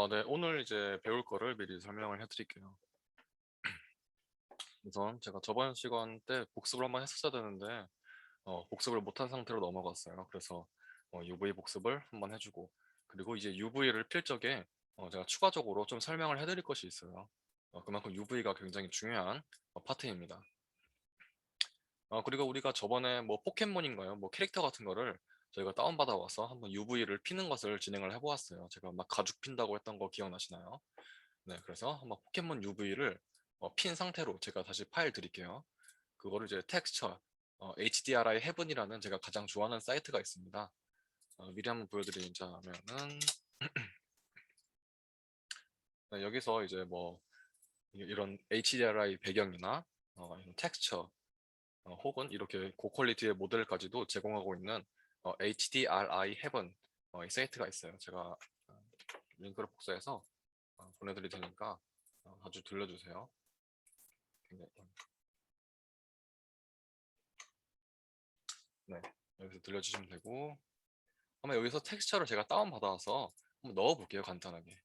네. 오늘 이제 배울 거를 미리 설명을 해드릴게요. 우선 제가 저번 시간 때 복습을 한번 했었어야 되는데 복습을 못한 상태로 넘어갔어요. 그래서 UV 복습을 한번 해주고, 그리고 이제 UV를 필 적에 제가 추가적으로 좀 설명을 해드릴 것이 있어요. 그만큼 UV가 굉장히 중요한 파트입니다. 그리고 우리가 저번에 뭐 포켓몬인가요? 뭐 캐릭터 같은 거를 저희가 다운받아 와서 한번 UV를 피는 것을 진행을 해보았어요. 제가 막 가죽 핀다고 했던 거 기억나시나요? 네, 그래서 한번 포켓몬 UV를 핀 상태로 제가 다시 파일 드릴게요. 그거를 이제 텍스처 HDRI 헤븐이라는 제가 가장 좋아하는 사이트가 있습니다. 미리 한번 보여드리자면은 네, 여기서 이제 뭐 이런 HDRI 배경이나 이런 텍스처 혹은 이렇게 고퀄리티의 모델까지도 제공하고 있는 HDRI 헤븐 이 사이트가 있어요. 제가 링크를 복사해서 보내드릴 테니까 자주 들려주세요. 굉장히 네, 여기서 들려주시면 되고, 아마 여기서 텍스처를 제가 다운받아서 한번 넣어볼게요, 간단하게.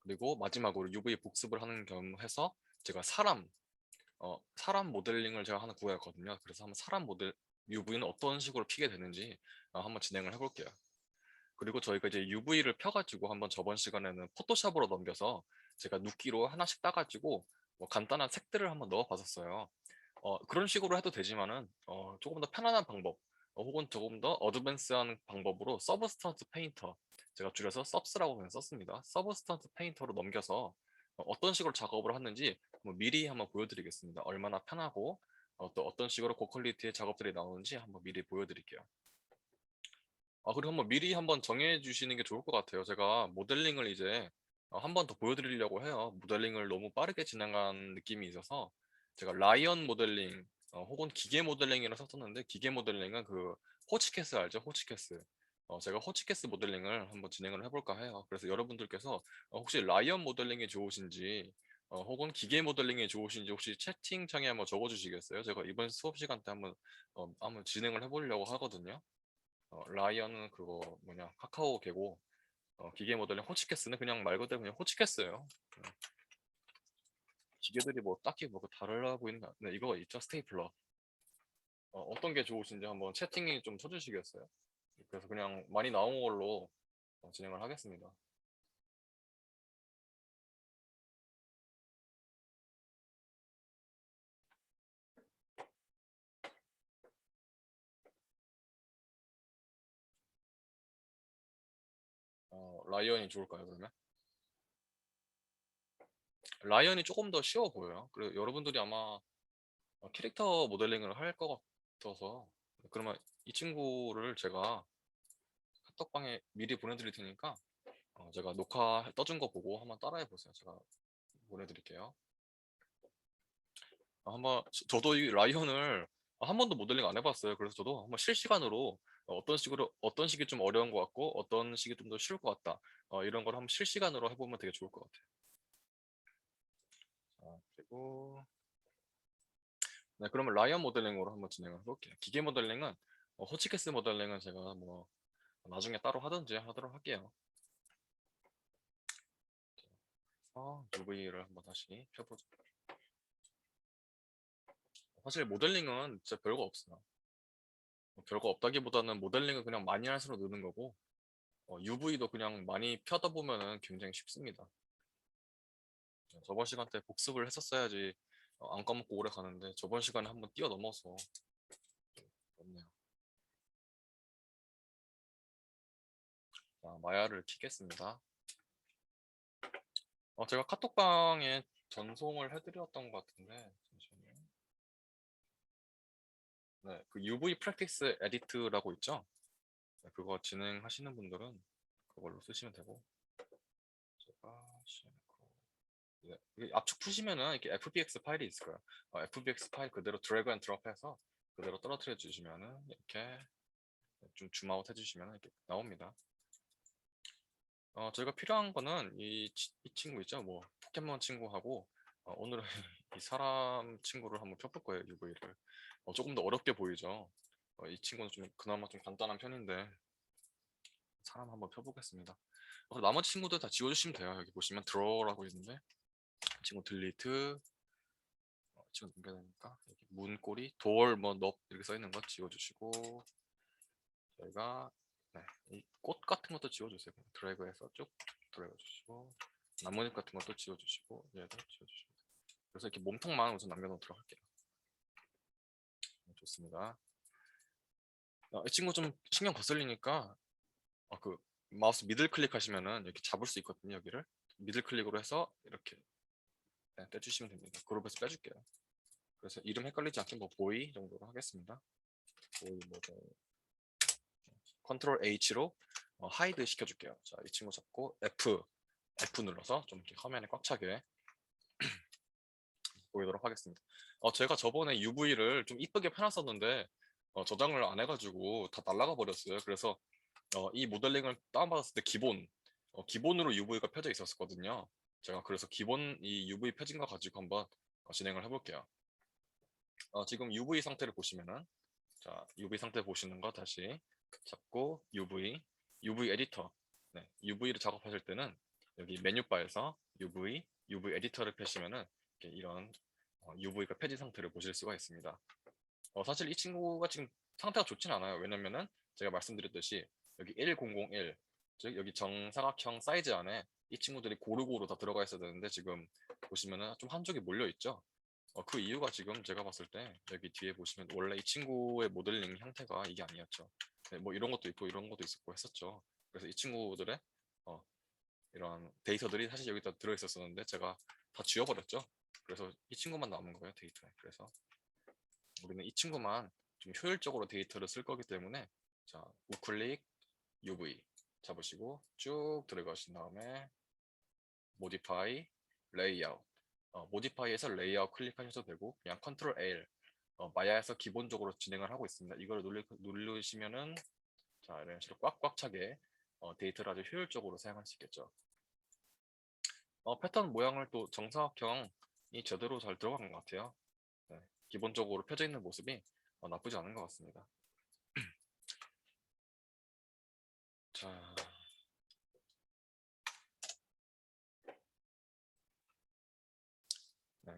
그리고 마지막으로 UV 복습을 하는 겸 해서 제가 사람 모델링을 제가 하나 구해왔거든요. 그래서 한번 사람 모델 UV는 어떤 식으로 피게 되는지 한번 진행을 해볼게요. 그리고 저희가 이제 UV를 펴가지고 한번 저번 시간에는 포토샵으로 넘겨서 제가 눕기로 하나씩 따가지고 뭐 간단한 색들을 한번 넣어봤었어요. 그런 식으로 해도 되지만은 조금 더 편안한 방법 혹은 조금 더 어드밴스한 방법으로 서브스턴트 페인터, 제가 줄여서 섭스라고 그냥 썼습니다. 서브스턴트 페인터로 넘겨서 어떤 식으로 작업을 하는지 미리 한번 보여드리겠습니다. 얼마나 편하고 또 어떤 식으로 고퀄리티의 작업들이 나오는지 한번 미리 보여드릴게요. 그리고 한번 미리 한번 정해 주시는 게 좋을 것 같아요. 제가 모델링을 이제 한 번 더 보여드리려고 해요. 모델링을 너무 빠르게 진행한 느낌이 있어서 제가 라이언 모델링 혹은 기계 모델링이라 썼었는데, 기계 모델링은 그 호치케스 알죠? 호치케스. 제가 호치케스 모델링을 한번 진행을 해볼까 해요. 그래서 여러분들께서 혹시 라이언 모델링이 좋으신지 혹은 기계 모델링이 좋으신지 혹시 채팅창에 한번 적어주시겠어요? 제가 이번 수업 시간 때 한번 진행을 해보려고 하거든요. 라이언은 그거 뭐냐 카카오 개고, 기계 모델링 호치케스는 그냥 말 그대로 그냥 호치케스예요. 기계들이 뭐 딱히 뭐 달라 보이는 거 네, 이거 있죠, 스테이플러. 어떤 게 좋으신지 한번 채팅이 좀 쳐주시겠어요? 그래서 그냥 많이 나온 걸로 진행을 하겠습니다. 라이언이 좋을까요, 그러면? 라이언이 조금 더 쉬워 보여요. 그리고 여러분들이 아마 캐릭터 모델링을 할 것 같아서, 그러면 이 친구를 제가 카톡방에 미리 보내드릴 테니까 제가 녹화 떠준 거 보고 한번 따라해 보세요. 제가 보내드릴게요. 한번 저도 이 라이언을 한 번도 모델링 안 해봤어요. 그래서 저도 한번 실시간으로 어떤 식이 좀 어려운 것 같고 어떤 식이 좀 더 쉬울 것 같다, 이런 걸 한번 실시간으로 해보면 되게 좋을 것 같아요. 그리고 네, 그러면 라이언 모델링으로 한번 진행을 해볼게요. 기계 모델링은 호치키스 모델링은 제가 뭐 나중에 따로 하든지 하도록 할게요. UV를 한번 다시 펴보죠. 사실 모델링은 진짜 별거 없어요. 별거 없다기보다는 모델링은 그냥 많이 할수록 느는 거고, UV도 그냥 많이 펴다 보면은 굉장히 쉽습니다. 저번 시간 때 복습을 했었어야지 안 까먹고 오래 가는데 저번 시간에 한번 뛰어넘어서 없네요. 자, 마야를 키겠습니다. 제가 카톡방에 전송을 해드렸던 것 같은데 잠시만요. 네, 그 UV 프랙티스 에디트라고 있죠? 네, 그거 진행하시는 분들은 그걸로 쓰시면 되고, 제가 네, 이게 압축 푸시면은 이렇게 FBX 파일이 있을 거예요. FBX 파일 그대로 드래그 앤 드롭해서 그대로 떨어뜨려 주시면은 이렇게 좀 줌아웃 해주시면 이렇게 나옵니다. 저희가 필요한 거는 이 친구 있죠? 뭐 포켓몬 친구하고 오늘은 이 사람 친구를 한번 펴볼 거예요, UV를. 조금 더 어렵게 보이죠? 이 친구는 좀 그나마 좀 간단한 편인데 사람 한번 펴보겠습니다. 나머지 친구들 다 지워주시면 돼요. 여기 보시면 draw라고 있는데 친구 delete 지금 넘겨야 되니까 여기 문고리 door 넙 이렇게 써 있는 거 지워주시고 저희가 이 꽃 같은 것도 지워주세요. 드래그해서 쭉 드래그 주시고 나뭇잎 같은 것도 지워주시고 얘도 지워주시고 그래서 이렇게 몸통만 우선 남겨놓도록 할게요. 좋습니다. 이 친구 좀 신경 거슬리니까 그 마우스 미들 클릭하시면은 이렇게 잡을 수 있거든요. 여기를 미들 클릭으로 해서 이렇게 떼주시면 됩니다. 그룹에서 빼줄게요. 그래서 이름 헷갈리지 않게 뭐 보이 정도로 하겠습니다. 보이 모델 컨트롤 H로 하이드 시켜줄게요. 자, 이 친구 잡고 F 눌러서 좀 이렇게 화면에 꽉 차게 보이도록 하겠습니다. 제가 저번에 UV를 좀 이쁘게 펴놨었는데 저장을 안 해가지고 다 날라가 버렸어요. 그래서 이 모델링을 다운받았을 때 기본으로 UV가 펴져 있었거든요. 제가 그래서 기본 이 UV 펴진 거 가지고 한번 진행을 해볼게요. 지금 UV 상태를 보시면은 자 UV 상태 보시는 거 다시 잡고 UV 에디터 UV를 작업하실 때는 여기 메뉴바에서 UV 에디터를 펴시면은 이런 UV가 펴진 상태를 보실 수가 있습니다. 사실 이 친구가 지금 상태가 좋진 않아요. 왜냐면은 제가 말씀드렸듯이 여기 1001, 즉 여기 정사각형 사이즈 안에 이 친구들이 고루고루 다 들어가 있어야 되는데 지금 보시면은 좀 한쪽에 몰려 있죠. 그 이유가 지금 제가 봤을 때 여기 뒤에 보시면 원래 이 친구의 모델링 형태가 이게 아니었죠. 뭐 이런 것도 있고 이런 것도 있었고 했었죠. 그래서 이 친구들의 이런 데이터들이 사실 여기다 들어 있었었는데 제가 다 지워버렸죠. 그래서 이 친구만 남은 거예요, 데이터에. 그래서 우리는 이 친구만 좀 효율적으로 데이터를 쓸 거기 때문에 자 우클릭 UV 잡으시고 쭉 들어가신 다음에 모디파이 레이아웃 모디파이에서 레이아웃 클릭하셔도 되고 그냥 컨트롤 L 마야에서 기본적으로 진행을 하고 있습니다. 이걸 누르시면은 자 이런 식으로 꽉꽉 차게 데이터를 아주 효율적으로 사용할 수 있겠죠. 패턴 모양을 또 정사각형이 제대로 잘 들어간 것 같아요. 기본적으로 펴져 있는 모습이 나쁘지 않은 것 같습니다. 자,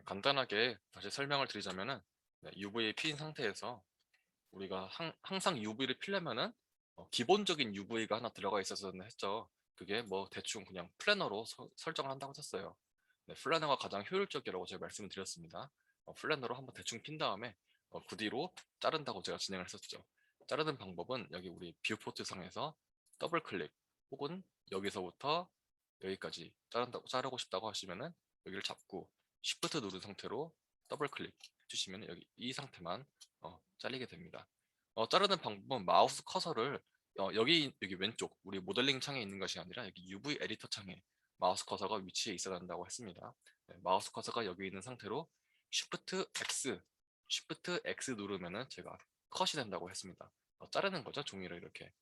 간단하게 다시 설명을 드리자면은 UV에 피인 상태에서 우리가 항상 UV를 피려면은 기본적인 UV가 하나 들어가 있었었나 했죠. 그게 뭐 대충 그냥 플래너로 설정을 한다고 했었어요. 플래너가 가장 효율적이라고 제가 말씀을 드렸습니다. 플래너로 한번 대충 핀 다음에 그 뒤로 자른다고 제가 진행을 했었죠. 자르는 방법은 여기 우리 뷰포트 상에서 더블 클릭 혹은 여기서부터 여기까지 자르고 싶다고 하시면은 여기를 잡고 Shift 누른 상태로 더블 클릭 해주시면 여기 이 상태만 잘리게 됩니다. 자르는 방법은 마우스 커서를 여기 왼쪽 우리 모델링 창에 있는 것이 아니라 여기 UV 에디터 창에 마우스 커서가 위치해 있어야 한다고 했습니다. 마우스 커서가 여기 있는 상태로 Shift X 누르면은 제가 컷이 된다고 했습니다. 자르는 거죠, 종이를 이렇게.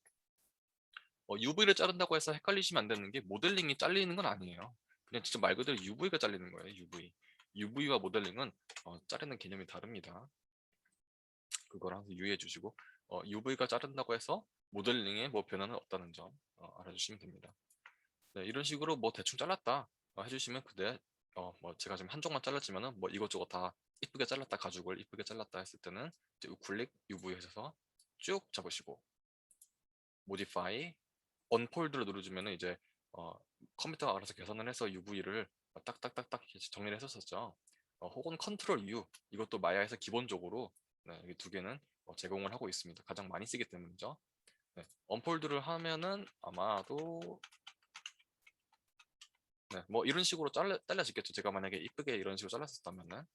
UV를 자른다고 해서 헷갈리시면 안 되는 게 모델링이 잘리는 건 아니에요. 그냥 진짜 말 그대로 UV가 잘리는 거예요. UV와 모델링은 자르는 개념이 다릅니다. 그걸 항상 유의해 주시고 UV가 자른다고 해서 모델링에 뭐 변화는 없다는 점 알아주시면 됩니다. 이런 식으로 뭐 대충 잘랐다 해주시면 그때 뭐 제가 지금 한쪽만 잘랐지만은 뭐 이것저것 다 이쁘게 잘랐다 가죽을 이쁘게 잘랐다 했을 때는 이제 우클릭 UV 하셔서 쭉 잡으시고 모디파이 언폴드를 누르시면은 이제 컴퓨터가 알아서 계산을 해서 UV를 딱딱딱딱 정리를 했었었죠. 혹은 컨트롤 U 이것도 마야에서 기본적으로 여기 두 개는 제공을 하고 있습니다. 가장 많이 쓰기 때문이죠. 언폴드를 하면은 아마도 뭐 이런 식으로 잘라지겠죠. 제가 만약에 이쁘게 이런 식으로 잘랐었다면은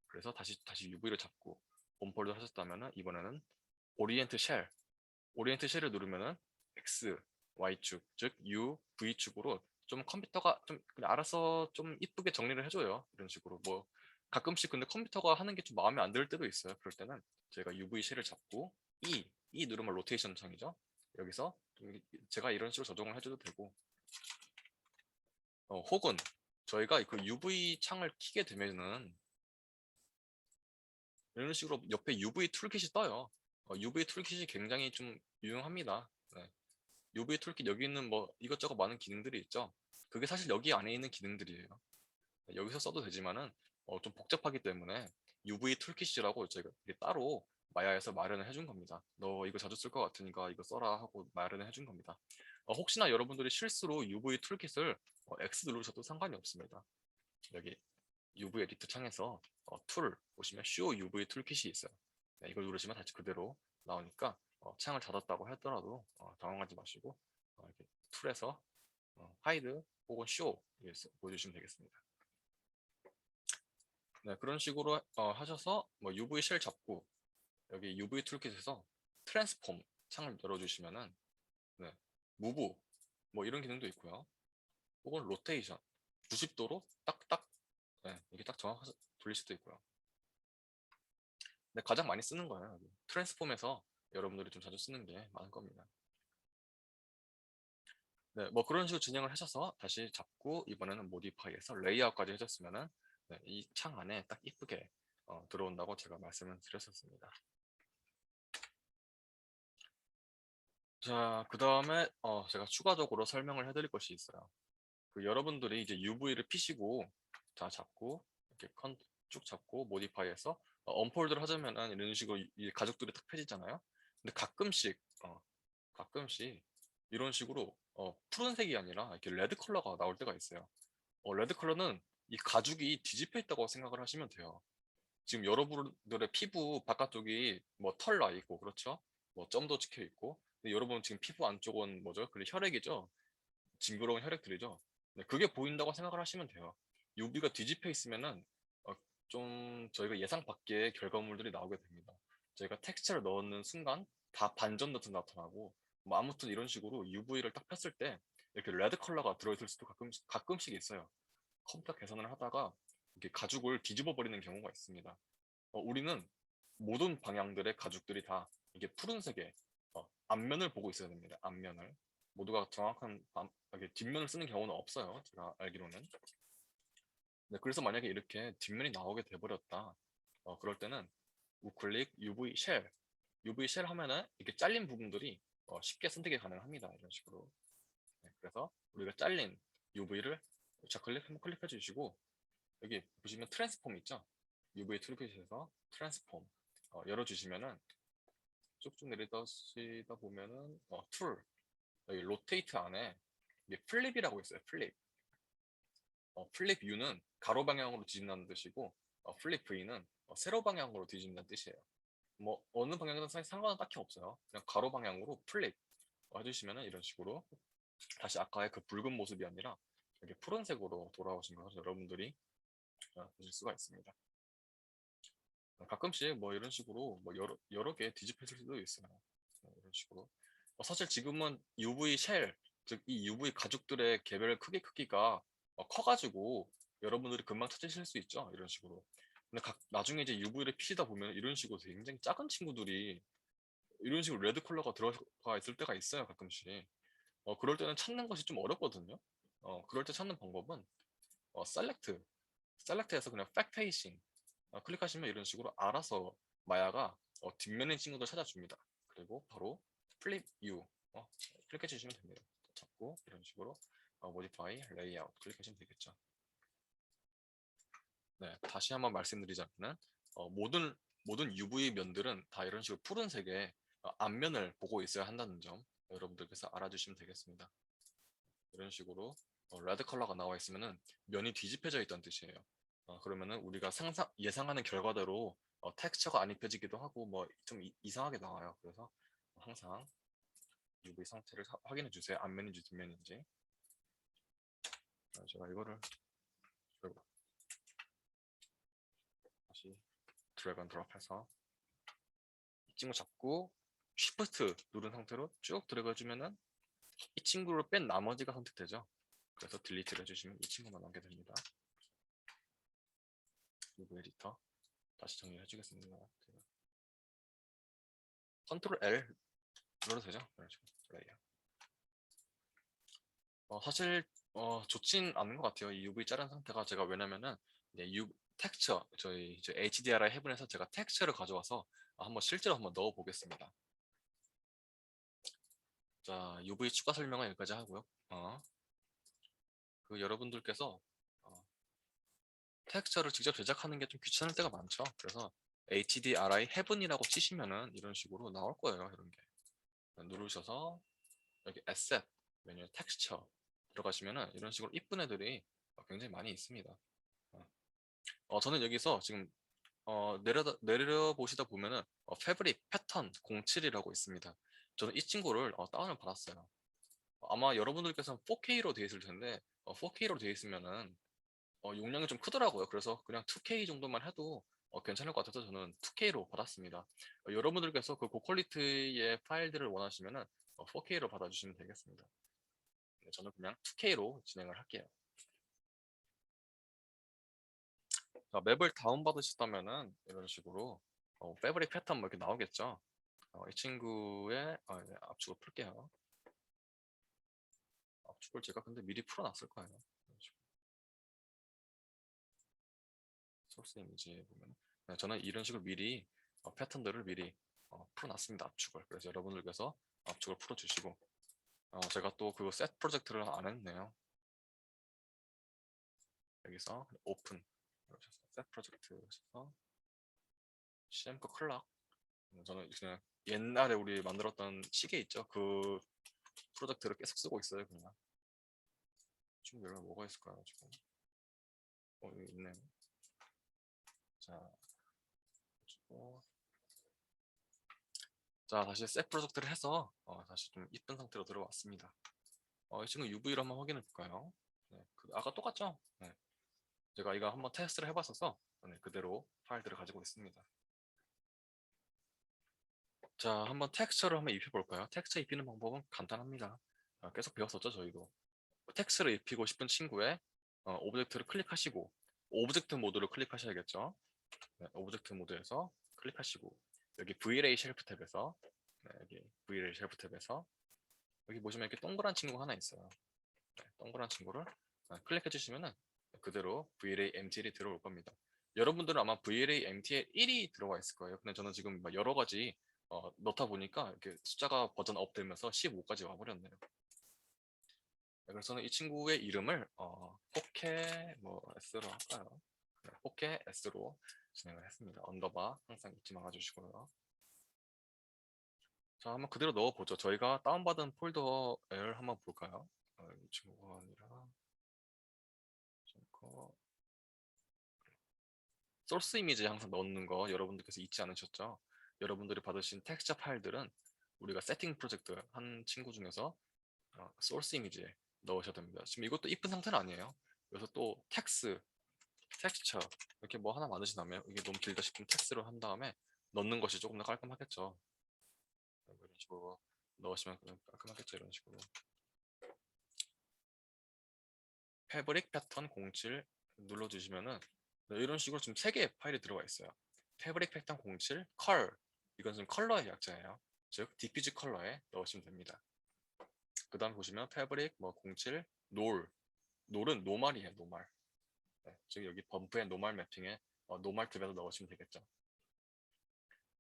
그래서 다시 UV를 잡고 언폴드 하셨다면은 이번에는 오리엔트 쉘을 누르면은 X, Y축, 즉 U, V축으로 좀 컴퓨터가 좀 알아서 좀 이쁘게 정리를 해줘요. 이런 식으로 뭐 가끔씩 근데 컴퓨터가 하는 게 좀 마음에 안 들 때도 있어요. 그럴 때는 제가 UV 쉘을 잡고 E 누르면 로테이션 창이죠. 여기서 제가 이런 식으로 조정을 해줘도 되고 혹은 저희가 그 UV 창을 켜게 되면은 이런 식으로 옆에 UV 툴킷이 떠요. UV 툴킷이 굉장히 좀 유용합니다. UV 툴킷 여기 있는 뭐 이것저것 많은 기능들이 있죠. 그게 사실 여기 안에 있는 기능들이에요. 여기서 써도 되지만은 좀 복잡하기 때문에 UV 툴킷이라고 저희가 이게 따로 마야에서 마련을 해준 겁니다. 너 이거 자주 쓸 것 같으니까 이거 써라 하고 마련을 해준 겁니다. 혹시나 여러분들이 실수로 UV 툴킷을 X 누르셔도 상관이 없습니다. 여기 UV 에디터 창에서 툴 보시면 Show UV 툴킷이 있어요. 네, 이걸 누르시면 다시 그대로 나오니까 창을 닫았다고 하더라도 당황하지 마시고 이렇게 툴에서 하이드 혹은 쇼 보여주시면 되겠습니다. 네, 그런 식으로 하셔서 뭐 UV 쉘 잡고 여기 UV 툴킷에서 트랜스폼 창을 열어주시면은 네, 무브 뭐 이런 기능도 있고요. 혹은 로테이션 90도로 딱딱 네, 이게 딱 정확해서 돌릴 수도 있고요. 근데 가장 많이 쓰는 거예요. 여기. 트랜스폼에서 여러분들이 좀 자주 쓰는 게 많을 겁니다. 네, 뭐 그런 식으로 진행을 하셔서 다시 잡고 이번에는 모디파이에서 레이아웃까지 해줬으면은 네, 이 창 안에 딱 이쁘게 들어온다고 제가 말씀을 드렸었습니다. 자, 그 다음에 제가 추가적으로 설명을 해드릴 것이 있어요. 그 여러분들이 이제 UV를 피시고 자 잡고 이렇게 쭉 잡고 모디파이에서 언폴드를 하자면은 이런 식으로 이 가죽들이 딱 펴지잖아요. 근데 가끔씩 이런 식으로 푸른색이 아니라 이렇게 레드 컬러가 나올 때가 있어요. 레드 컬러는 이 가죽이 뒤집혀 있다고 생각을 하시면 돼요. 지금 여러분들의 피부 바깥쪽이 뭐 털 나 있고 그렇죠? 뭐 점도 찍혀 있고 근데 여러분 지금 피부 안쪽은 뭐죠? 그 혈액이죠? 징그러운 혈액들이죠? 네, 그게 보인다고 생각을 하시면 돼요. UV가 뒤집혀 있으면은 좀 저희가 예상 밖의 결과물들이 나오게 됩니다. 저희가 텍스처를 넣는 순간 다 반전 같은 나타나고 뭐 아무튼 이런 식으로 UV를 딱 폈을 때 이렇게 레드 컬러가 들어있을 수도 가끔씩 있어요. 컴퓨터 계산을 하다가 이렇게 가죽을 뒤집어 버리는 경우가 있습니다. 우리는 모든 방향들의 가죽들이 다 이게 푸른색의 앞면을 보고 있어야 됩니다. 앞면을. 모두가 정확한 이렇게 뒷면을 쓰는 경우는 없어요. 제가 알기로는. 네, 그래서 만약에 이렇게 뒷면이 나오게 돼버렸다. 그럴 때는 우클릭 UV 쉘. UV 쉘 하면은 이렇게 잘린 부분들이 쉽게 선택이 가능합니다. 이런 식으로. 네, 그래서 우리가 잘린 UV를 좌클릭 한번 클릭해 주시고 여기 보시면 트랜스폼 있죠? UV 툴킷에서 트랜스폼 열어주시면은 쭉쭉 내리다 보면은 툴 여기 로테이트 안에 이게 플립이라고 있어요. 플립. 플립 U는 가로 방향으로 뒤진다는 뜻이고 플립 V는 세로 방향으로 뒤진다는 뜻이에요. 뭐 어느 방향이든 사실 상관은 딱히 없어요. 그냥 가로 방향으로 플립 해주시면은 이런 식으로 다시 아까의 그 붉은 모습이 아니라 이렇게 푸른색으로 돌아오신 것을 여러분들이 보실 수가 있습니다. 가끔씩 뭐 이런 식으로 뭐 여러 개 뒤집혀질 수도 있어요. 이런 식으로. 사실 지금은 UV 쉘, 즉 이 UV 가죽들의 개별 크기가 커가지고 여러분들이 금방 찾으실 수 있죠. 이런 식으로. 근데 나중에 이제 UV를 피시다 보면 이런 식으로 굉장히 작은 친구들이 이런 식으로 레드 컬러가 들어가 있을 때가 있어요. 가끔씩. 그럴 때는 찾는 것이 좀 어렵거든요. 그럴 때 찾는 방법은 셀렉트. 셀렉트에서 그냥 팩페이싱 클릭하시면 이런 식으로 알아서 마야가 뒷면의 친구들 찾아줍니다. 그리고 바로 플립 U 클릭해 주시면 됩니다. 잡고 이런 식으로 모디파이 레이아웃 클릭하시면 되겠죠. 네, 다시 한번 말씀드리자면 모든 UV 면들은 다 이런 식으로 푸른색의 앞면을 보고 있어야 한다는 점 여러분들께서 알아주시면 되겠습니다. 이런 식으로 레드 컬러가 나와 있으면은 면이 뒤집혀져 있다는 뜻이에요. 그러면은 우리가 예상하는 결과대로 텍스처가 안 입혀지기도 하고 뭐 좀 이상하게 나와요. 그래서 항상 UV 상태를 확인해 주세요. 앞면인지 뒷면인지. 제가 이거를 다시 드래그 앤 드롭해서 이 친구 잡고 쉬프트 누른 상태로 쭉 드래그 해주면은 이 친구를 뺀 나머지가 선택되죠. 그래서 딜리트를 해주시면 이 친구만 남게 됩니다. UV 에디터 다시 정리해 주겠습니다. 컨트롤 L 눌러도 되죠? 이런 식으로 플레이어. 사실 좋진 않은 것 같아요. 이 UV 자른 상태가 제가 왜냐면은 텍스처 저희 HDRI 해븐에서 제가 텍스처를 가져와서 한번 실제로 한번 넣어 보겠습니다. 자, UV 추가 설명은 여기까지 하고요. 그 여러분들께서 텍스처를 직접 제작하는 게 좀 귀찮을 때가 많죠. 그래서 HDRI Heaven이라고 치시면은 이런 식으로 나올 거예요. 이런 게 누르셔서 여기 Asset 메뉴 텍스처 들어가시면은 이런 식으로 이쁜 애들이 굉장히 많이 있습니다. 저는 여기서 지금 내려 보시다 보면은 패브릭 패턴 07이라고 있습니다. 저는 이 친구를 다운을 받았어요. 아마 여러분들께서는 4K로 되어 있을 텐데 4K로 되어 있으면은 용량이 좀 크더라고요. 그래서 그냥 2K 정도만 해도 괜찮을 것 같아서 저는 2K로 받았습니다. 여러분들께서 그 고퀄리티의 파일들을 원하시면은 4K로 받아주시면 되겠습니다. 네, 저는 그냥 2K로 진행을 할게요. 자, 맵을 다운받으셨다면은 이런 식으로 패브릭 패턴 뭐 이렇게 나오겠죠. 이 친구의 네, 압축을 풀게요. 압축을 제가 근데 미리 풀어놨을 거예요. 소스 이미지에 보면 네, 저는 이런 식으로 미리 패턴들을 미리 풀어놨습니다. 압축을. 그래서 여러분들께서 압축을 풀어주시고 제가 또 그 셋 프로젝트를 안 했네요. 여기서 오픈 셋 프로젝트 하셔서 CM크 클락 저는 그냥 옛날에 우리 만들었던 시계 있죠. 그 프로젝트를 계속 쓰고 있어요. 그냥 지금 여기가 뭐가 있을까요? 지금 여기 있네요. 자, 그리고 자 다시 셋 프로젝트를 해서 다시 좀 이쁜 상태로 들어왔습니다. 이 친구 UV로 한번 확인해 볼까요? 네, 아까 똑같죠? 네. 제가 이거 한번 테스트를 해봤어서 네, 그대로 파일들을 가지고 있습니다. 자, 한번 텍스처를 한번 입혀볼까요? 텍스처 입히는 방법은 간단합니다. 계속 배웠었죠, 저희도. 텍스트를 입히고 싶은 친구의 오브젝트를 클릭하시고 오브젝트 모드를 클릭하셔야겠죠. 네, 오브젝트 모드에서 클릭하시고 여기 VLA 쉘프 탭에서 네, 여기 VLA 쉘프 탭에서 여기 보시면 이렇게 동그란 친구가 하나 있어요. 네, 동그란 친구를 클릭해 주시면은 그대로 VLA MTL이 들어올 겁니다. 여러분들은 아마 VLA MTL 1이 들어가 있을 거예요. 근데 저는 지금 여러 가지 넣다 보니까 이렇게 숫자가 버전 업 되면서 15까지 와버렸네요. 네, 그래서 이 친구의 이름을 포케 뭐 S로 할까요? 네, 포케 S로 진행을 했습니다. 언더바 항상 잊지 말아주시고요. 자, 한번 그대로 넣어보죠. 저희가 다운받은 폴더를 한번 볼까요? 이 친구가 아니라 소스 이미지 항상 넣는 거 여러분들께서 잊지 않으셨죠? 여러분들이 받으신 텍스처 파일들은 우리가 세팅 프로젝트 한 친구 중에서 소스 이미지에 넣으셔야 됩니다. 지금 이것도 이쁜 상태는 아니에요. 그래서 또 텍스처 이렇게 뭐 하나 만드신 다음에 이게 너무 길다 싶으면 텍스트로 한 다음에 넣는 것이 조금 더 깔끔하겠죠. 이런 식으로 넣으시면 깔끔하겠죠. 이런 식으로 패브릭 패턴 07 눌러주시면은 네, 이런 식으로 지금 3개의 파일이 들어가 있어요. 패브릭 패턴 07 컬 이건 지금 컬러의 약자예요. 즉 디퓨즈 컬러에 넣으시면 됩니다. 그 다음 보시면 패브릭 뭐 07 놀은 노말이에요. 노말. 네, 즉 여기 범프의 노말 매핑에 노말 탭에서 넣으시면 되겠죠.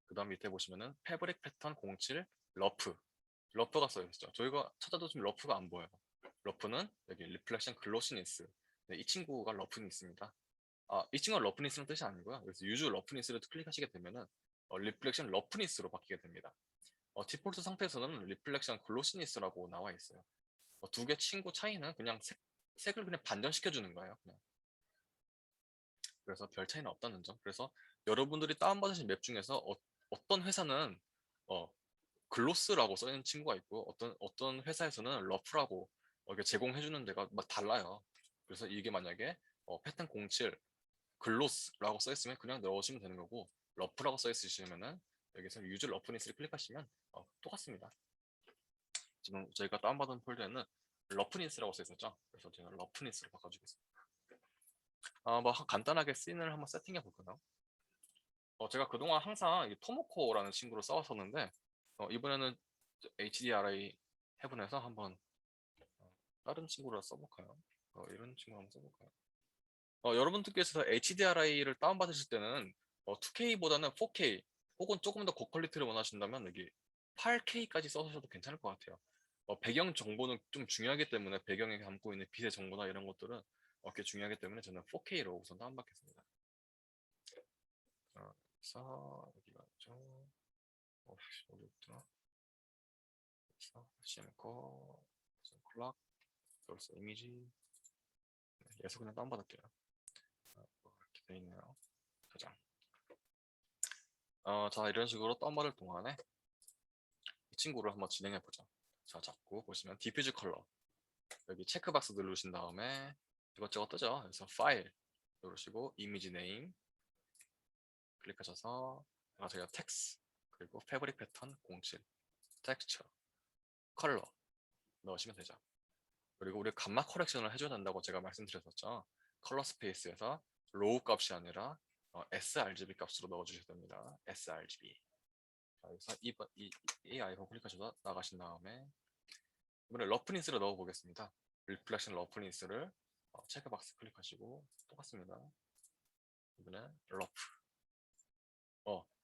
그 다음 밑에 보시면은 패브릭 패턴 07 러프가 써 있죠. 저희가 찾아도 지금 러프가 안 보여요. 러프는 여기 리플렉션 글로시니스 네, 이 친구가 러프니스입니다. 이 친구가 러프니스는 뜻이 아니고요. 그래서 유즈 러프니스를 클릭하시게 되면은 리플렉션 러프니스로 바뀌게 됩니다. 디폴트 상태에서는 리플렉션 글로시니스라고 나와 있어요. 두 개 친구 차이는 그냥 색을 그냥 반전시켜 주는 거예요. 그냥. 그래서 별 차이는 없다는 점. 그래서 여러분들이 다운받으신 맵 중에서 떤 회사는 어, 글로스라고 써 있는 친구가 있고 어떤 회사에서는 러프라고 이렇게 제공해 주는 데가 막 달라요. 그래서 이게 만약에 패턴 07 글로스라고 써 있으면 그냥 넣으시면 되는 거고 러프라고 써 있으시면은 여기서 유즈 러프니스를 클릭하시면 똑같습니다. 지금 저희가 다운받은 폴더에는 러프니스라고 써 있었죠. 그래서 제가 러프니스로 바꿔주겠습니다. 뭐 간단하게 씬을 한번 세팅해 볼까요? 제가 그동안 항상 이 토모코라는 친구를 써왔었는데 이번에는 HDRI 해븐에서 한번 다른 친구를 써볼까요? 이런 친구 한번 써볼까요? 여러분들께서 HDRI를 다운받으실 때는 2K보다는 4K 혹은 조금 더 고퀄리티를 원하신다면 여기 8K까지 써주셔도 괜찮을 것 같아요. 배경 정보는 좀 중요하기 때문에 배경에 담고 있는 빛의 정보나 이런 것들은 꽤 중요하기 때문에 저는 4K로 우선 다운받겠습니다. 그래서 여기가 있죠. 어디였더라? 그래서 CMcore, 클락, source 이미지. 얘서 그냥 다운받을게요. 이렇게 돼 있네요. 가장. 자, 이런 식으로 다운받을 동안에 이 친구를 한번 진행해 보죠. 자, 잡고 보시면 디퓨즈 컬러 여기 체크박스 누르신 다음에 이것저것 뜨죠. 그래서 파일 누르시고 이미지 네임 클릭하셔서 저희가 텍스 그리고 패브릭 패턴 07 텍스처 컬러 넣으시면 되죠. 그리고 우리 감마 커렉션을 해줘야 된다고 제가 말씀드렸었죠. 컬러 스페이스에서 로우 값이 아니라 sRGB 값으로 넣어주셔야 됩니다. sRGB. 자, 여기서 이 아이콘 클릭하셔서 나가신 다음에 이번에 러프니스를 넣어보겠습니다. 리플렉션 러프니스를 체크박스 클릭하시고 똑같습니다. 이번에 러프.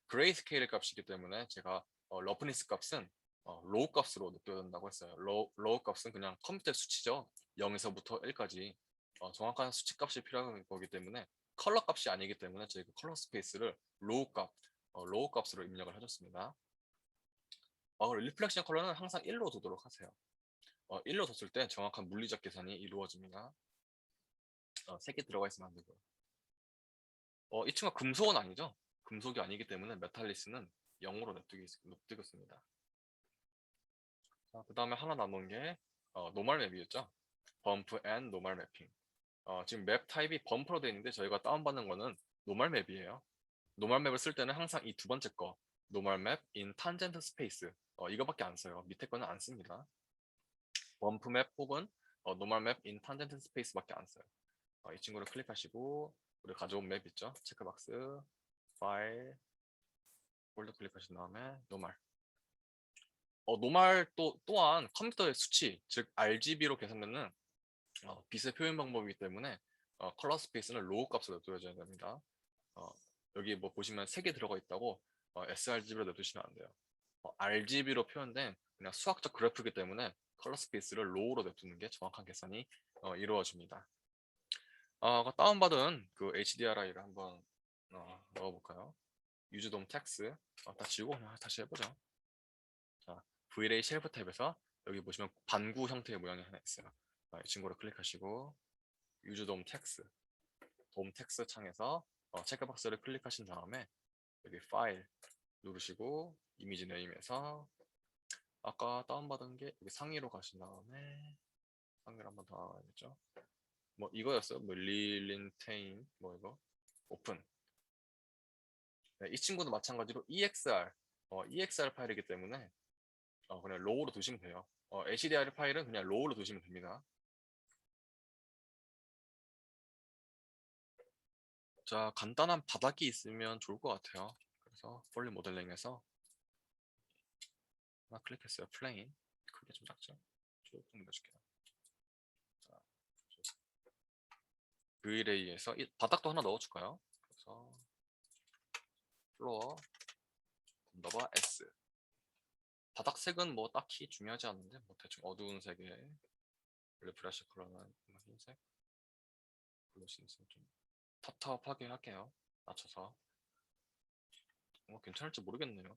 그레이 스케일 값이기 때문에 제가 러프니스 값은 로우 값으로 느껴야 된다고 했어요. 로우 값은 그냥 컴퓨터 수치죠. 0에서부터 1까지 정확한 수치 값이 필요한 거기 때문에 컬러 값이 아니기 때문에 저희가 컬러 스페이스를 로우 값으로 입력을 해줬습니다. 리플렉션 컬러는 항상 1로 두도록 하세요. 1로 뒀을 때 정확한 물리적 계산이 이루어집니다. 3개 들어가 있으면 안 되고요. 이 친구가 금속은 아니죠? 금속이 아니기 때문에 메탈리스는 0으로 냅두겠습니다. 그 다음에 하나 남은 게 노멀 맵이었죠. 범프 앤 노멀 매핑. 지금 맵 타입이 범프로 되어 있는데 저희가 다운받는 거는 노멀 맵이에요. 노멀 맵을 쓸 때는 항상 이 두 번째 거 노멀 맵 인 탄젠트 스페이스 이거밖에 안 써요. 밑에 거는 안 씁니다. 범프 맵 혹은 노멀 맵 인 탄젠트 스페이스밖에 안 써요. 이 친구를 클릭하시고 우리 가져온 맵 있죠? 체크박스 파일 폴더 클릭하신 다음에 노멀. 노멀 또한 컴퓨터의 수치, 즉 RGB로 계산되는 빛의 표현 방법이기 때문에 컬러 스페이스는 로우 값으로 둬줘야 됩니다. 여기 뭐 보시면 3개 들어가 있다고 sRGB로 놔두시면 안 돼요. RGB로 표현된 그냥 수학적 그래프이기 때문에 컬러 스페이스를 로우로 냅두는 게 정확한 계산이 이루어집니다. 다운받은 그 HDRI를 한번 넣어볼까요? 유즈돔 텍스 다 지우고 그냥 다시 해보죠. 자, V-Ray 쉘프 탭에서 여기 보시면 반구 형태의 모양이 하나 있어요. 이 친구를 클릭하시고 유즈돔 텍스 돔 텍스 창에서 체크박스를 클릭하신 다음에 여기 파일 누르시고 이미지 네임에서 아까 다운받은 게 여기 상위로 가신 다음에 상위로 한번 더 나와야겠죠. 뭐 이거였어요. 뭐 릴린테인 뭐 이거 오픈. 네, 이 친구도 마찬가지로 EXR 파일이기 때문에 그냥 로우로 두시면 돼요. HDR 파일은 그냥 로우로 두시면 됩니다. 자, 간단한 바닥이 있으면 좋을 것 같아요. 그래서 폴리 모델링에서 하나 클릭했어요. 플레인. 크게 좀 작죠? 쭉 늘려줄게요. 자, Vlay에서 바닥도 하나 넣어줄까요? 그래서 플로어 언더바 S. 바닥 색은 뭐 딱히 중요하지 않은데 뭐 대충 어두운 색에 리프레시 컬러는 흰색, 글로시는 좀 텁텁하게 할게요. 맞춰서. 괜찮을지 모르겠네요.